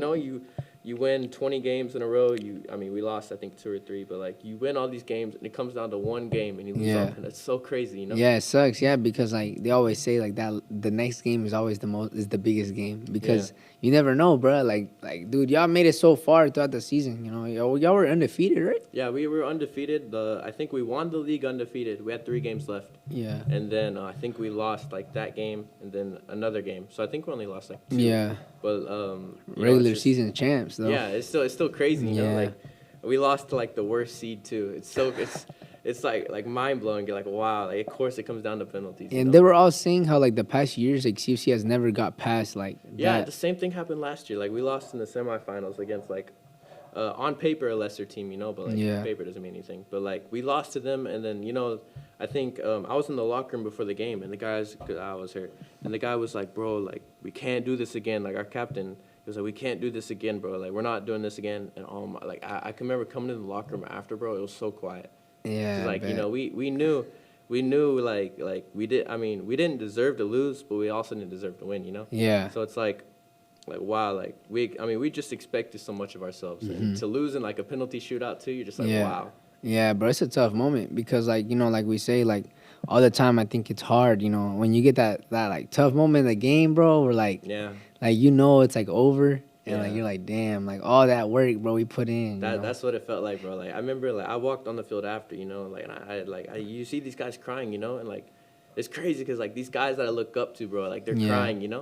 you win 20 games in a row. I mean, we lost, I think, 2 or 3, but like, you win all these games and it comes down to one game and you lose all. Yeah. And it's so crazy. Yeah, it sucks. Yeah, because like they always say like that the next game is always the biggest game Yeah. because you never know, bro. Like dude, y'all made it so far throughout the season. You know, y'all were undefeated, right? Yeah, we were undefeated. I think we won the league undefeated. We had 3 games left. Yeah. And then I think we lost like that game and then another game. So I think we only lost like 2. Yeah. But Regular season champs though. yeah, it's still crazy. Yeah. Like we lost to like the worst seed too. It's like mind blowing. You're like, wow. Like, of course it comes down to penalties. And they were all saying how like the past years like CFC has never got past like Yeah, that. the same thing happened last year. Like we lost in the semifinals against like on paper a lesser team, but like Yeah. paper doesn't mean anything. But like we lost to them, and then I think I was in the locker room before the game, and the guys, cause I was hurt, and the guy was like, bro, like we can't do this again. Like our captain, he was like, we can't do this again, bro. Like we're not doing this again. And like I can remember coming in the locker room after, bro. It was so quiet. Yeah. 'Cause, like I bet. we knew like we did. I mean, we didn't deserve to lose, but we also didn't deserve to win. Yeah. So it's like wow, like we just expected so much of ourselves, and to lose in like a penalty shootout too, you're just like Yeah. wow. Yeah, bro, it's a tough moment because, like, like we say, like, all the time, I think it's hard, when you get that like, tough moment in the game, bro, where, like, Yeah, it's, like, over, and, like, Yeah. you're like, damn, like, all that work, bro, we put in, you know? that's what it felt like, bro. Like I remember, like I walked on the field after, like and you see these guys crying, and like it's crazy because like these guys that I look up to, bro, like they're Yeah. crying,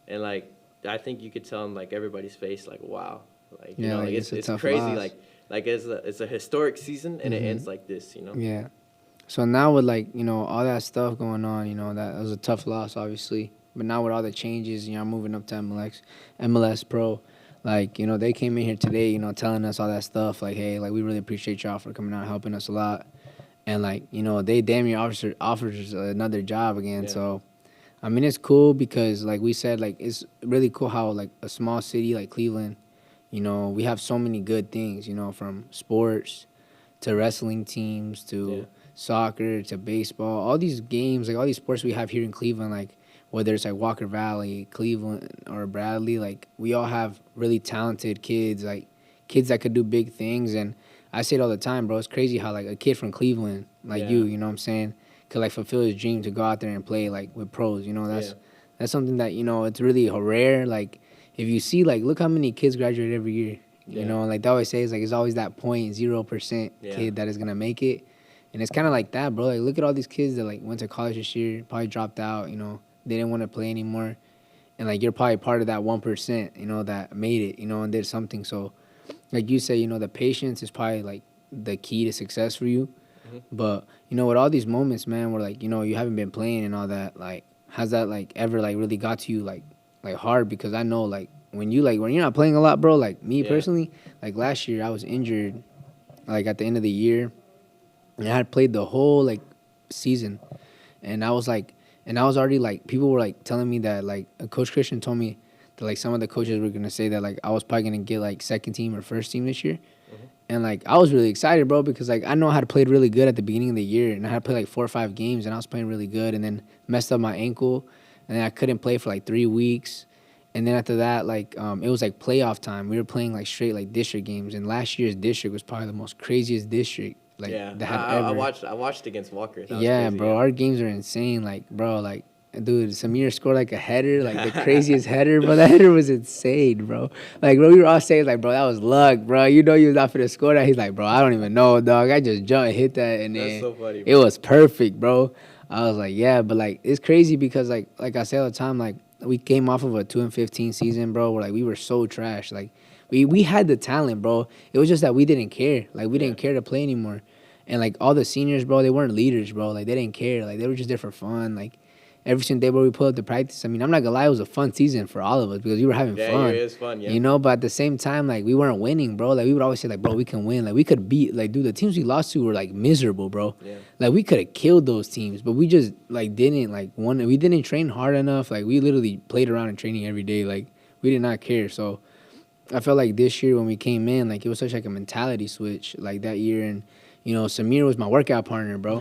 and like I think you could tell in like everybody's face, like wow, like Yeah, like, like it's a it's tough crazy, loss. like it's a historic season and it ends like this. Yeah. So now with, like, all that stuff going on, that was a tough loss, obviously. But now with all the changes, moving up to MLS Pro, like, they came in here today, telling us all that stuff, like, hey, like, we really appreciate y'all for coming out and helping us a lot. And, like, they damn near offers us another job again. Yeah. So, I mean, it's cool because, like we said, like, it's really cool how, like, a small city like Cleveland, we have so many good things, from sports to wrestling teams to Yeah. soccer to baseball. All these games, like, all these sports we have here in Cleveland, like, whether it's, like, Walker Valley, Cleveland, or Bradley, like, we all have really talented kids, like, kids that could do big things. And I say it all the time, bro. It's crazy how, like, a kid from Cleveland, like Yeah. you know what I'm saying, could, like, fulfill his dream to go out there and play, like, with pros. That's something that, it's really rare. Like, if you see, like, look how many kids graduate every year. Yeah. Like they always say, it's like it's always that 0.0% Yeah. kid that is gonna make it, and it's kind of like that, bro. Like, look at all these kids that like went to college this year, probably dropped out. They didn't want to play anymore, and like you're probably part of that 1%, that made it, and did something. So, like you say, the patience is probably like the key to success for you. Mhm. But with all these moments, man, where like you haven't been playing and all that, like has that like ever like really got to you like hard? Because I know like when you're not playing a lot, bro, like me Yeah. personally, like last year I was injured like at the end of the year, and I had played the whole like season, and I was already like, people were like telling me that like Coach Christian told me that like some of the coaches were gonna say that like I was probably gonna get like second team or first team this year. And like I was really excited, bro, because like I know I had played really good at the beginning of the year, and I had played like 4 or 5 games, and I was playing really good, and then messed up my ankle, and then I couldn't play for like 3 weeks, and then after that, like it was like playoff time. We were playing like straight like district games, and last year's district was probably the most craziest district like Yeah, that had I ever. watched against Walker. That was Yeah, crazy, bro, our games are insane. Like, bro, like, dude, Samir scored like a header, like the craziest header, bro. That header was insane, bro. Like, bro, we were all saying, like, bro, that was luck, bro. You was not for the score that. He's like, bro, I don't even know, dog. I just jumped and hit that, and That's then so funny. it was perfect, bro. I was like, yeah, but like, it's crazy because like I say all the time, like, we came off of a 2-15 season, bro. Where like we were so trash, like. We had the talent, bro. It was just that we didn't care. Like, we didn't care to play anymore. And, like, all the seniors, bro, they weren't leaders, bro. Like, they didn't care. Like, they were just there for fun. Like, every single day where we pulled up to practice, I mean, I'm not going to lie, it was a fun season for all of us because we were having Yeah, fun. it is fun, yeah. But at the same time, like, we weren't winning, bro. Like, we would always say, like, bro, we can win. Like, we could beat, like, dude, the teams we lost to were, like, miserable, bro. Yeah. Like, we could have killed those teams, but we just, like, didn't, like, we didn't train hard enough. Like, we literally played around in training every day. Like, we did not care. So, I felt like this year when we came in, like, it was such, like, a mentality switch, like, that year. And, Samir was my workout partner, bro.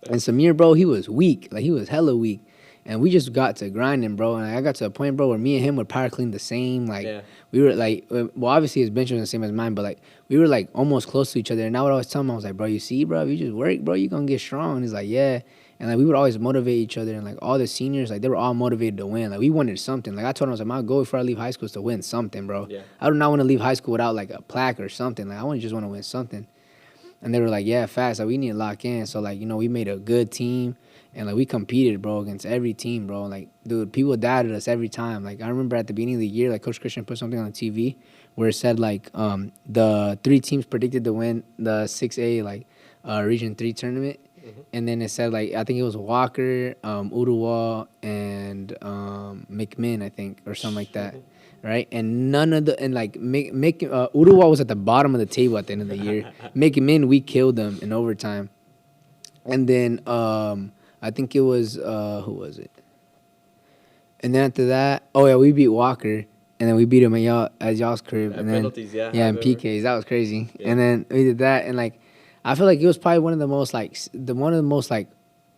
And Samir, bro, he was weak. Like, he was hella weak. and we just got to grinding, bro. And I got to a point, bro, where me and him would power clean the same. Like Yeah. we were like, well, obviously his bench was the same as mine, but like we were like almost close to each other. And I would always tell him, I was like, bro, you see, bro, if you just work, bro, you gonna get strong. And he's like, yeah. And like we would always motivate each other, and like all the seniors, like they were all motivated to win. Like we wanted something. Like I told him, I was like, my goal before I leave high school is to win something, bro. Yeah. I do not want to leave high school without like a plaque or something. Like I want to just want to win something. And they were like, yeah, fast. Like we need to lock in. So like we made a good team, and like we competed, bro, against every team, bro. Like dude, people doubted us every time. Like I remember at the beginning of the year, like Coach Christian put something on the TV where it said like the 3 teams predicted to win the 6A like Region 3 tournament. And then it said like I think it was Walker, Uruwa, and McMinn, I think, or something like that, right? And none of the and like Uruwa was at the bottom of the table at the end of the year. McMinn, we killed them in overtime, and then I think it was who was it? And then after that, oh yeah, we beat Walker, and then we beat him at y'all's crib, and then Penalties, yeah. yeah, I and remember. PKs. That was crazy. Yeah. And then we did that, and like I feel like it was probably one of the most like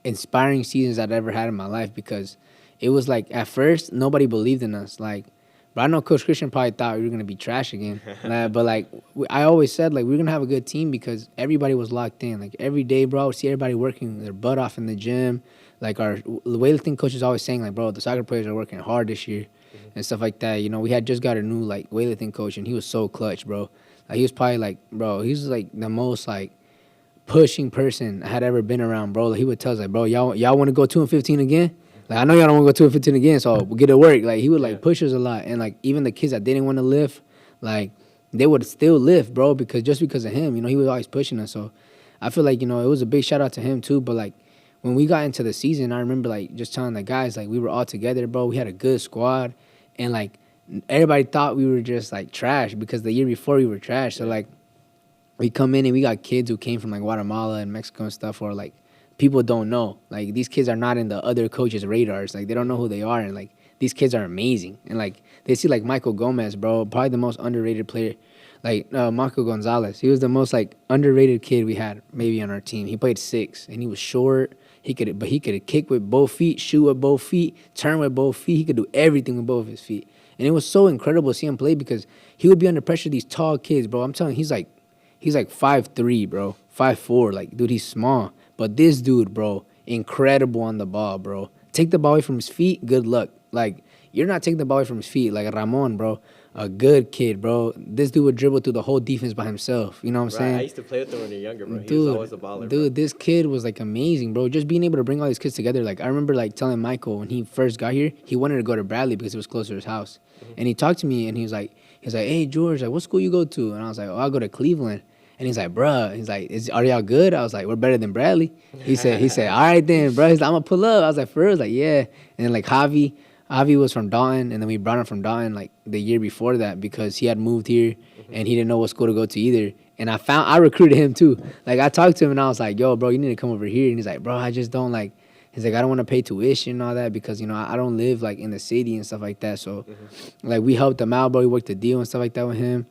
inspiring seasons I'd ever had in my life, because it was like at first nobody believed in us. Like, but I know Coach Christian probably thought we were gonna be trash again. But like I always said, like we are gonna have a good team because everybody was locked in. Like every day, bro, I would see everybody working their butt off in the gym. Like the weightlifting coach is always saying, like, bro, the soccer players are working hard this year and stuff like that. We had just got a new like weightlifting coach, and he was so clutch, bro. Like he was probably like, bro, he was like the most like pushing person I had ever been around, bro. Like, he would tell us like, bro, y'all want to go 2-15 again? Like I know y'all don't want to go 2-15 again, so we'll get to work. Like he would like push us a lot, and like even the kids that didn't want to lift, like they would still lift, bro, because of him. He was always pushing us. So I feel like it was a big shout out to him too. But like when we got into the season, I remember like just telling the guys like we were all together, bro. We had a good squad, and like everybody thought we were just like trash because the year before we were trash. So like we come in and we got kids who came from like Guatemala and Mexico and stuff, or like people don't know. Like these kids are not in the other coaches' radars. Like they don't know who they are, and like these kids are amazing. And like they see like Michael Gomez, bro, probably the most underrated player. Like Marco Gonzalez, he was the most like underrated kid we had maybe on our team. He played 6 and he was short. He could kick with both feet, shoot with both feet, turn with both feet. He could do everything with both of his feet. And it was so incredible to see him play because he would be under pressure. These tall kids, bro. I'm telling you, he's like 5'3", bro, 5'4". Like dude, he's small. But this dude, bro, incredible on the ball, bro. Take the ball away from his feet, good luck. Like you're not taking the ball away from his feet, like Ramon, bro. A good kid, bro. This dude would dribble through the whole defense by himself. You know what I'm saying? I used to play with him when you were younger, bro. He Dude, was always a baller, dude, bro. this kid was like amazing, bro. Just being able to bring all these kids together. Like I remember like telling Michael when he first got here, he wanted to go to Bradley because it was closer to his house. And he talked to me and he was like, hey George, like what school you go to? And I was like, oh, I'll go to Cleveland. And he's like, bruh, he's like, are y'all good? I was like, we're better than Bradley. He said, all right then, bro. He's like, I'm gonna pull up. I was like, for real? He's like, yeah. And then like Javi was from Dalton, and then we brought him from Dalton like the year before that because he had moved here and he didn't know what school to go to either. And I recruited him too. Like I talked to him and I was like, yo, bro, you need to come over here. And he's like, bro, I just don't like. He's like, I don't want to pay tuition and all that because I don't live like in the city and stuff like that. So like we helped him out, bro. We worked a deal and stuff like that with him.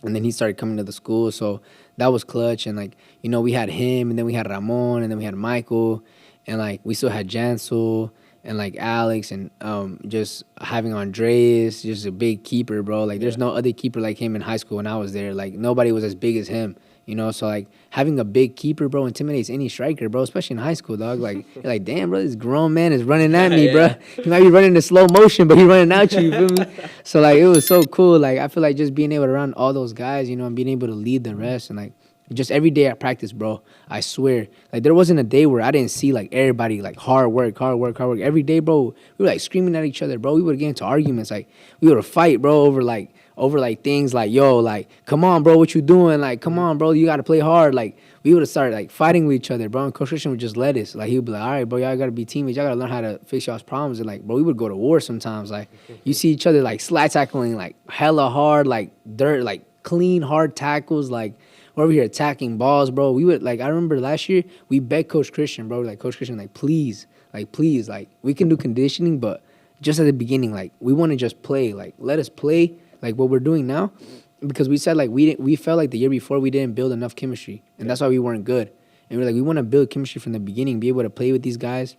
And then he started coming to the school, so that was clutch. And like we had him, and then we had Ramon, and then we had Michael, and like we still had Jansel and like Alex, and just having Andreas, just a big keeper, bro. Like there's no other keeper like him in high school when I was there. Like nobody was as big as him. So like having a big keeper, bro, intimidates any striker, bro, especially in high school, dog. Like you're like, damn, bro, this grown man is running at me, bro. He might be running in slow motion, but he running at you, you feel me? So like it was so cool. Like I feel like just being able to run all those guys, and being able to lead the rest, and like just every day at practice, bro, I swear, like there wasn't a day where I didn't see like everybody like hard work. Every day, bro, we were like screaming at each other, bro. We would get into arguments, like we would fight, bro, over things like, yo, like, come on, bro, what you doing? Like, come on, bro, you got to play hard. Like, we would have started, like, fighting with each other, bro. And Coach Christian would just let us. Like, he would be like, all right, bro, y'all got to be teammates. Y'all got to learn how to fix y'all's problems. And, like, bro, we would go to war sometimes. Like, you see each other, like, slide tackling, like, hella hard, like, dirt, like, clean, hard tackles, like, we're over here attacking balls, bro. We would, like, I remember last year, we begged Coach Christian, bro. Like, Coach Christian, like, please, like, we can do conditioning, but just at the beginning, like, we want to just play. Like, let us play. Like what we're doing now, because we said like we felt like the year before we didn't build enough chemistry, and that's why we weren't good. And we're like, we want to build chemistry from the beginning, be able to play with these guys,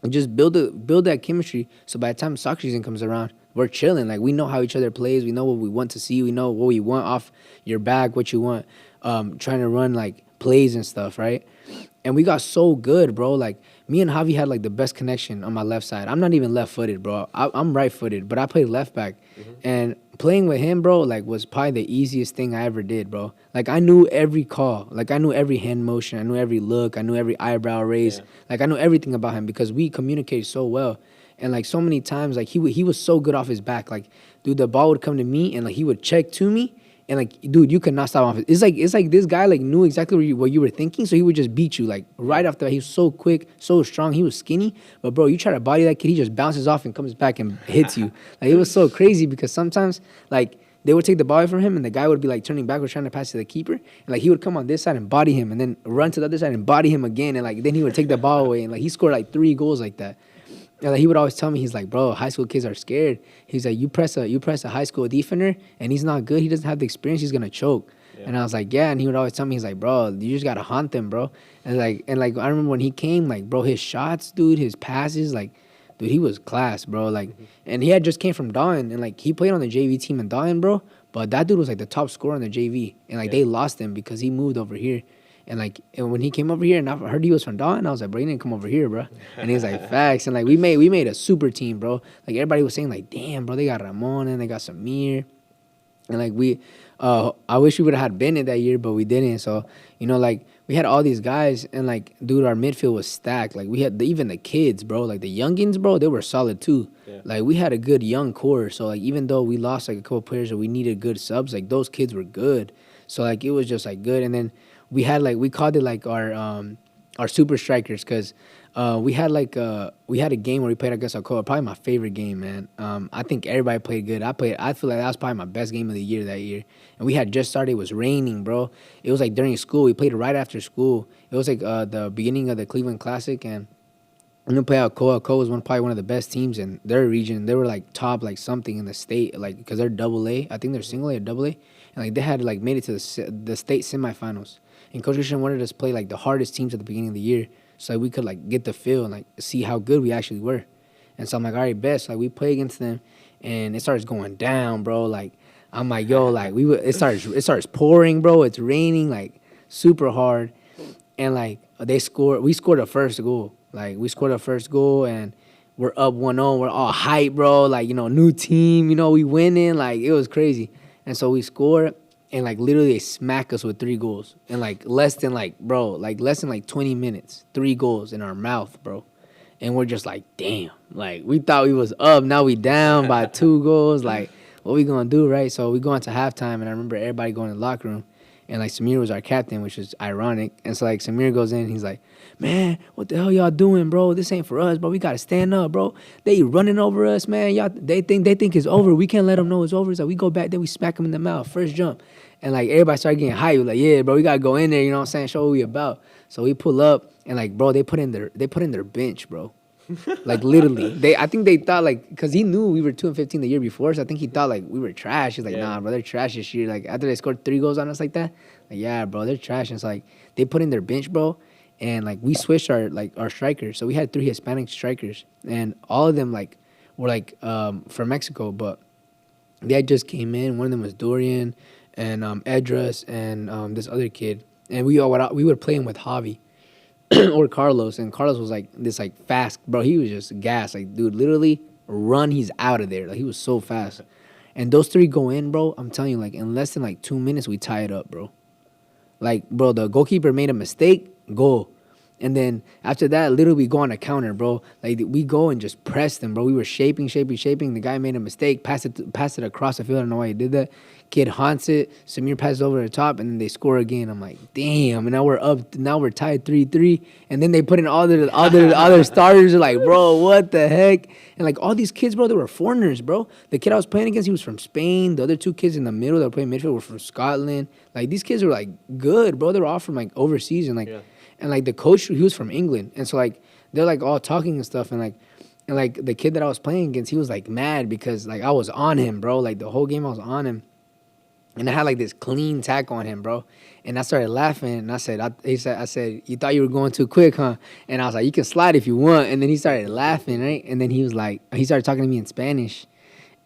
and just build that chemistry. So by the time soccer season comes around, we're chilling. Like we know how each other plays. We know what we want to see. We know what we want off your back. What you want, trying to run like plays and stuff, right? And we got so good, bro. Like me and Javi had like the best connection on my left side. I'm not even left footed, bro. I'm right footed, but I play left back. And playing with him, bro, like was probably the easiest thing I ever did, bro. Like I knew every call, like I knew every hand motion, I knew every look, I knew every eyebrow raise, Yeah. like I knew everything about him because we communicated so well. And like so many times, like he was so good off his back. Like, dude, the ball would come to me and like he would check to me. And like, dude, you could not stop off. It's like this guy like knew exactly what you were thinking, so he would just beat you like right off the bat. He was so quick, so strong. He was skinny, but bro, you try to body that kid, he just bounces off and comes back and hits you. Like it was so crazy because sometimes like they would take the ball away from him, and the guy would be like turning backwards trying to pass to the keeper, and like he would come on this side and body him, and then run to the other side and body him again, and like then he would take the ball away, and like he scored like 3 goals like that. And like, he would always tell me, he's like, bro, high school kids are scared. He's like, you press a high school defender, and he's not good. He doesn't have the experience. He's gonna choke. Yeah. And I was like, yeah. And he would always tell me, he's like, bro, you just gotta haunt them, bro. And like I remember when he came, like, bro, his shots, dude, his passes, like, dude, he was class, bro. Like, and he had just came from Dawn, and like he played on the JV team in Dawn, bro. But that dude was like the top scorer on the JV, and like Yeah. they lost him because he moved over here. And when he came over here, and I heard he was from Dawn, I was like, bro, he didn't come over here, bro. And he's like, facts. And like we made a super team, bro. Like everybody was saying, like, damn, bro, they got Ramon and they got Samir, and like I wish we would have had Bennett that year, but we didn't. So like we had all these guys, and like, dude, our midfield was stacked. Like we had even the kids, bro. Like the youngins, bro, they were solid too. Yeah. Like we had a good young core. So like even though we lost like a couple players and we needed good subs, like those kids were good. So like it was just like good. And then we called it like our super strikers, because we had a game where we played against Alcoa, probably my favorite game, man. I think everybody played good. I feel like that was probably my best game of the year that year. And we had just started. It was raining, bro. It was like during school. We played it right after school. It was like the beginning of the Cleveland Classic, and I'm gonna play Alcoa. Alcoa was probably one of the best teams in their region. They were like top like something in the state, like because they're double A. I think they're single A or double A, and like they had like made it to the state semifinals. And Coach Christian wanted us to play like the hardest teams at the beginning of the year, so like, we could like get the feel and like see how good we actually were. And so I'm like, all right, best. Like we play against them, and it starts going down, bro. Like I'm like, yo, like it starts pouring, bro. It's raining like super hard, and like we scored a first goal. Like we scored a first goal, and we're up 1-0. We're all hype, bro. Like new team. We winning. Like it was crazy. And so we score, and like literally they smack us with 3 goals in like less than like 20 minutes. 3 goals in our mouth, bro. And we're just like, damn. Like we thought we was up, now we down by 2 goals. Like what we gonna do, right? So we go into halftime, and I remember everybody going to the locker room, and like Samir was our captain, which is ironic. And so like Samir goes in, and he's like, man, what the hell y'all doing, bro? This ain't for us, bro. We gotta stand up, bro. They running over us, man. Y'all, they think it's over. We can't let them know it's over. So we go back there, we smack them in the mouth, first jump. And like everybody started getting hyped, like, yeah, bro, we gotta go in there, you know what I'm saying? Show what we about. So we pull up, and like, bro, they put in their bench, bro. Like literally, I think they thought like, cause he knew we were 2-15 the year before, so I think he thought like we were trash. He's like, nah, bro, they're trash this year. Like after they scored 3 goals on us like that, like yeah, bro, they're trash. And it's like they put in their bench, bro, and like we switched our strikers. So we had 3 Hispanic strikers, and all of them like were like from Mexico, but they had just came in. One of them was Dorian, and Edras, and this other kid, and we were playing with Javi. Or Carlos, and Carlos was like this like fast, bro. He was just gas, like dude, literally run, he's out of there. Like he was so fast. And those 3 go in, bro. I'm telling you, like in less than like 2 minutes we tie it up, bro. Like, bro, the goalkeeper made a mistake, goal. And then after that, literally we go on a counter, bro. Like we go and just press them, bro. We were shaping. The guy made a mistake, pass it across the field. I don't know why he did that. Kid haunts it. Samir passes over the top, and then they score again. I'm like, damn. And now we're up. Now we're tied 3-3. And then they put in all the other starters. Are like, bro, what the heck? And like all these kids, bro, they were foreigners, bro. The kid I was playing against, he was from Spain. The other 2 kids in the middle that were playing midfield were from Scotland. Like these kids were like good, bro. They were all from like overseas, and like, and like the coach, he was from England. And so like they're like all talking and stuff, and like the kid that I was playing against, he was like mad because like I was on him, bro. Like the whole game I was on him. and I had like this clean tackle on him, bro. And I started laughing, and I said, you thought you were going too quick, huh? And I was like, you can slide if you want. And then he started laughing, right? And then he was like, he started talking to me in Spanish,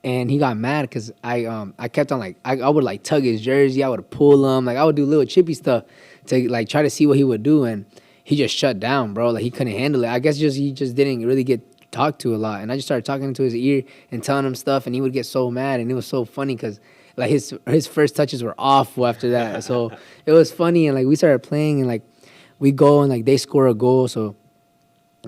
and he got mad because I kept on like I would like tug his jersey, I would pull him, like I would do little chippy stuff to like try to see what he would do, and he just shut down, bro. Like he couldn't handle it. I guess just he just didn't really get talked to a lot, and I just started talking into his ear and telling him stuff, and he would get so mad, and it was so funny because like his first touches were awful after that, so it was funny, and like we started playing, and like we go and like they score a goal, so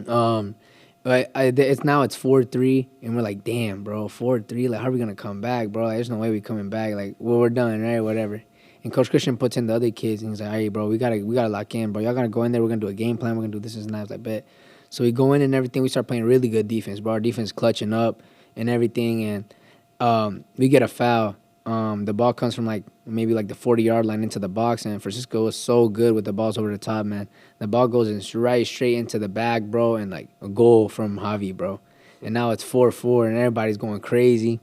um, but it's 4-3, and we're like, damn, bro, 4-3. Like, how are we gonna come back, bro? Like, there's no way we coming back. Like, well, we're done, right? Whatever. And Coach Christian puts in the other kids, and he's like, all right, bro, we gotta lock in, bro. Y'all gotta go in there. We're gonna do a game plan. We're gonna do this and that. I was like, bet. So we go in and everything. We start playing really good defense, bro. Our defense clutching up and everything, and we get a foul. The ball comes from like maybe like the 40-yard line into the box, and Francisco was so good with the balls over the top, man. The ball goes in right straight into the bag, bro, and like a goal from Javi, bro. And now it's 4-4, and everybody's going crazy,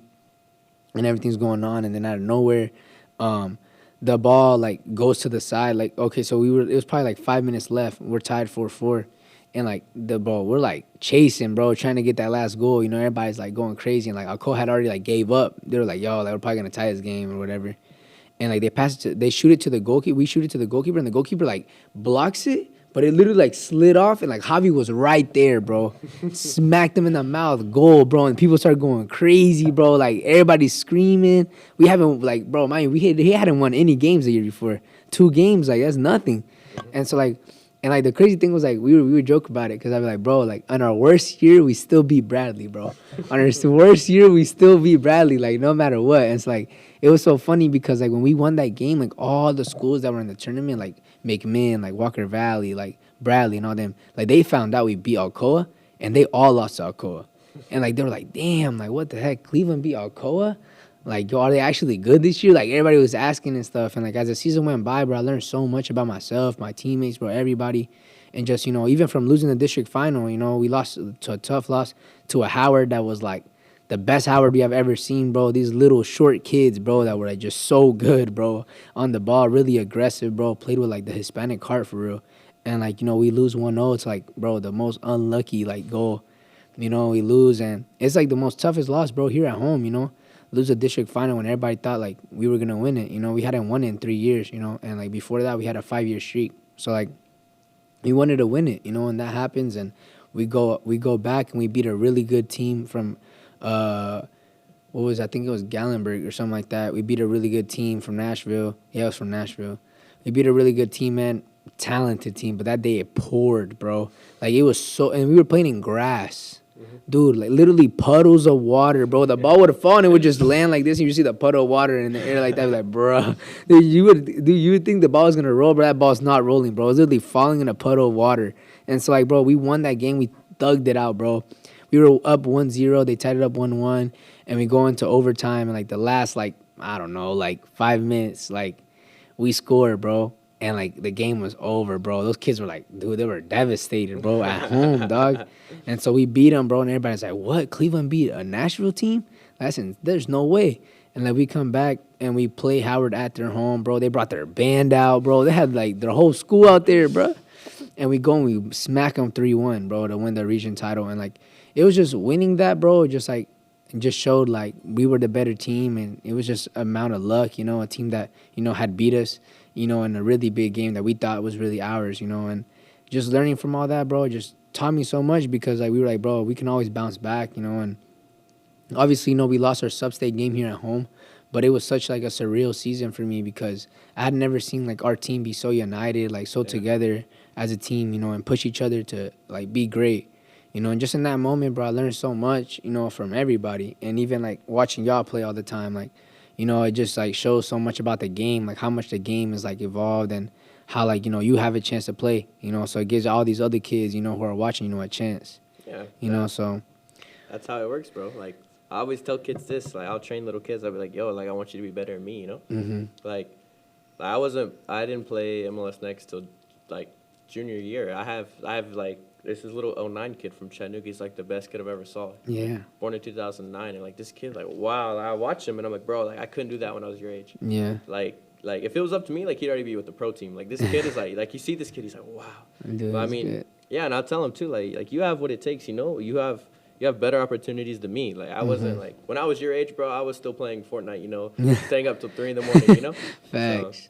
and everything's going on, and then out of nowhere, um, the ball like goes to the side. Like, okay, so it was probably like 5 minutes left. We're tied 4-4, and like the ball, we're like chasing, bro, trying to get that last goal. You know, everybody's like going crazy, and like Alcoa had already like gave up. They were like, yo, like we're probably gonna tie this game or whatever. And like they shoot it to the goalkeeper. We shoot it to the goalkeeper, and the goalkeeper like blocks it, but it literally like slid off, and like Javi was right there, bro. Smacked him in the mouth, goal, bro. And people started going crazy, bro. Like everybody's screaming. We haven't like, bro, mind you, he hadn't won any games the year before. 2 games, like that's nothing. And so like, and like the crazy thing was like we would joke about it because I'd be like, bro, like on our worst year we still beat Bradley, bro. On our worst year we still beat Bradley, like no matter what. And it's like it was so funny because like when we won that game, like all the schools that were in the tournament, like McMinn, like Walker Valley, like Bradley and all them, like they found out we beat Alcoa, and they all lost to Alcoa. And like they were like, damn, like what the heck, Cleveland beat Alcoa? Like, yo, are they actually good this year? Like everybody was asking and stuff. And like as the season went by, bro, I learned so much about myself, my teammates, bro, everybody. And just, even from losing the district final, we lost to a tough loss to a Howard that was like the best Howard we have ever seen, bro. These little short kids, bro, that were like just so good, bro, on the ball, really aggressive, bro. Played with like the Hispanic heart for real. And like, we lose 1-0. It's like, bro, the most unlucky like goal. We lose, and it's like the most toughest loss, bro, here at home, lose a district final when everybody thought like we were gonna win it. We hadn't won it in 3 years, and like before that we had a 5-year streak. So like we wanted to win it, and that happens, and we go back and we beat a really good team from I think it was Gallenberg or something like that. We beat a really good team from Nashville. Yeah, it was from Nashville. We beat a really good team, man. Talented team, but that day it poured, bro. Like it was and we were playing in grass. Dude, like literally puddles of water, bro. The ball would have fallen, it would just land like this, and you see the puddle of water in the air like that. Like, bro, you would think the ball was gonna roll, but that ball's not rolling, bro. It's literally falling in a puddle of water. And so, like, bro, we won that game. We thugged it out, bro. We were up 1-0. They tied it up 1-1, and we go into overtime. And like the last, like I don't know, like 5 minutes, like we scored, bro. And like the game was over, bro. Those kids were like, dude, they were devastated, bro, at home, dog. And so we beat them, bro. And everybody's like, what? Cleveland beat a Nashville team? There's no way. And like we come back and we play Howard at their home, bro. They brought their band out, bro. They had like their whole school out there, bro. And we go and we smack them 3-1, bro, to win the region title. And like it was just winning that, bro. Just showed like we were the better team, and it was just amount of luck, a team that had beat us, in a really big game that we thought was really ours, and just learning from all that, bro, just taught me so much because like we were like, bro, we can always bounce back, and obviously, we lost our sub-state game here at home, but it was such like a surreal season for me because I had never seen like our team be so united, like so together as a team, and push each other to like be great. And just in that moment, bro, I learned so much, from everybody. And even, like, watching y'all play all the time, like, it just, like, shows so much about the game, like, how much the game is, like, evolved and how, like, you have a chance to play, so it gives all these other kids, who are watching, a chance. Yeah. So. That's how it works, bro. Like, I always tell kids this. Like, I'll train little kids. I'll be like, yo, like, I want you to be better than me, Mm-hmm. Like, I didn't play MLS Next till, like, junior year. I have like this is little '09 kid from Chattanooga. He's like the best kid I've ever saw. Yeah. Born in 2009, and like this kid, like wow. I watch him and I'm like, bro, like I couldn't do that when I was your age. Yeah. Like if it was up to me, like he'd already be with the pro team. Like this kid is like you see this kid, he's like wow. Dude, But I it's mean, good. yeah, and I'll tell him too, like you have what it takes. You have better opportunities than me. Like I wasn't like when I was your age, bro. I was still playing Fortnite. Staying up till 3 in the morning. So Facts.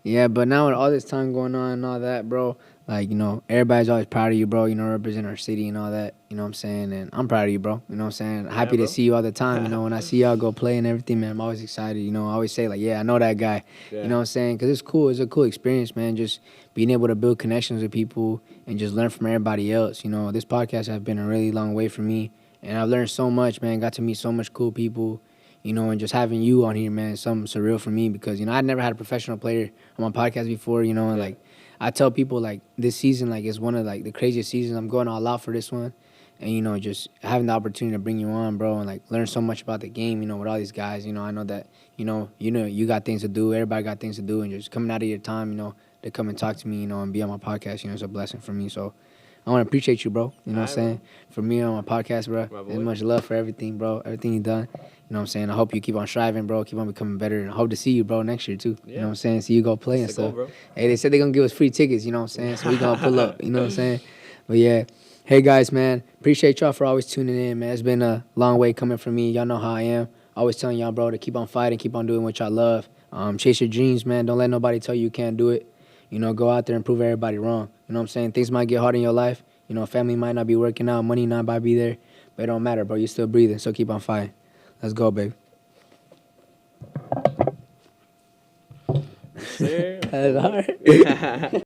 Yeah, but now with all this time going on and all that, bro, like, everybody's always proud of you, bro, represent our city and all that, you know what I'm saying? And I'm proud of you, bro, you know what I'm saying? yeah, Happy to bro. see you all the time, when I see y'all go play and everything, man, I'm always excited, I always say, like, yeah, I know that guy, you Yeah. know what I'm saying? Because it's cool, it's a cool experience, man, just being able to build connections with people and just learn from everybody else, this podcast has been a really long way for me, and I've learned so much, man, got to meet so much cool people, and just having you on here, man, is something surreal for me because, I'd never had a professional player on my podcast before, and Yeah. like, I tell people like this season like is one of like the craziest seasons. I'm going all out for this one, and just having the opportunity to bring you on, bro, and like learn so much about the game. With all these guys, I know that you got things to do. Everybody got things to do, and just coming out of your time, to come and talk to me, and be on my podcast, it's a blessing for me. So I want to appreciate you, bro. You know what I'm All right, bro. saying? For me on my podcast, bro. My And boy. much love for everything, bro. Everything you done. You know what I'm saying? I hope you keep on striving, bro. Keep on becoming better. And I hope to see you, bro, next year, too. You know Yeah. what I'm saying? See you go play That's and the goal, stuff. bro. Hey, they said they're going to give us free tickets, you know what I'm saying? So we going to pull up, you know what I'm saying? But, yeah. Hey, guys, man. Appreciate y'all for always tuning in, man. It's been a long way coming from me. Y'all know how I am. Always telling y'all, bro, to keep on fighting, keep on doing what y'all love. Chase your dreams, man. Don't let nobody tell you can't do it. Go out there and prove everybody wrong. You know what I'm saying? Things might get hard in your life. Family might not be working out, money not might be there, but it don't matter, bro. You're still breathing, so keep on fighting. Let's go, baby. Sir. That's hard.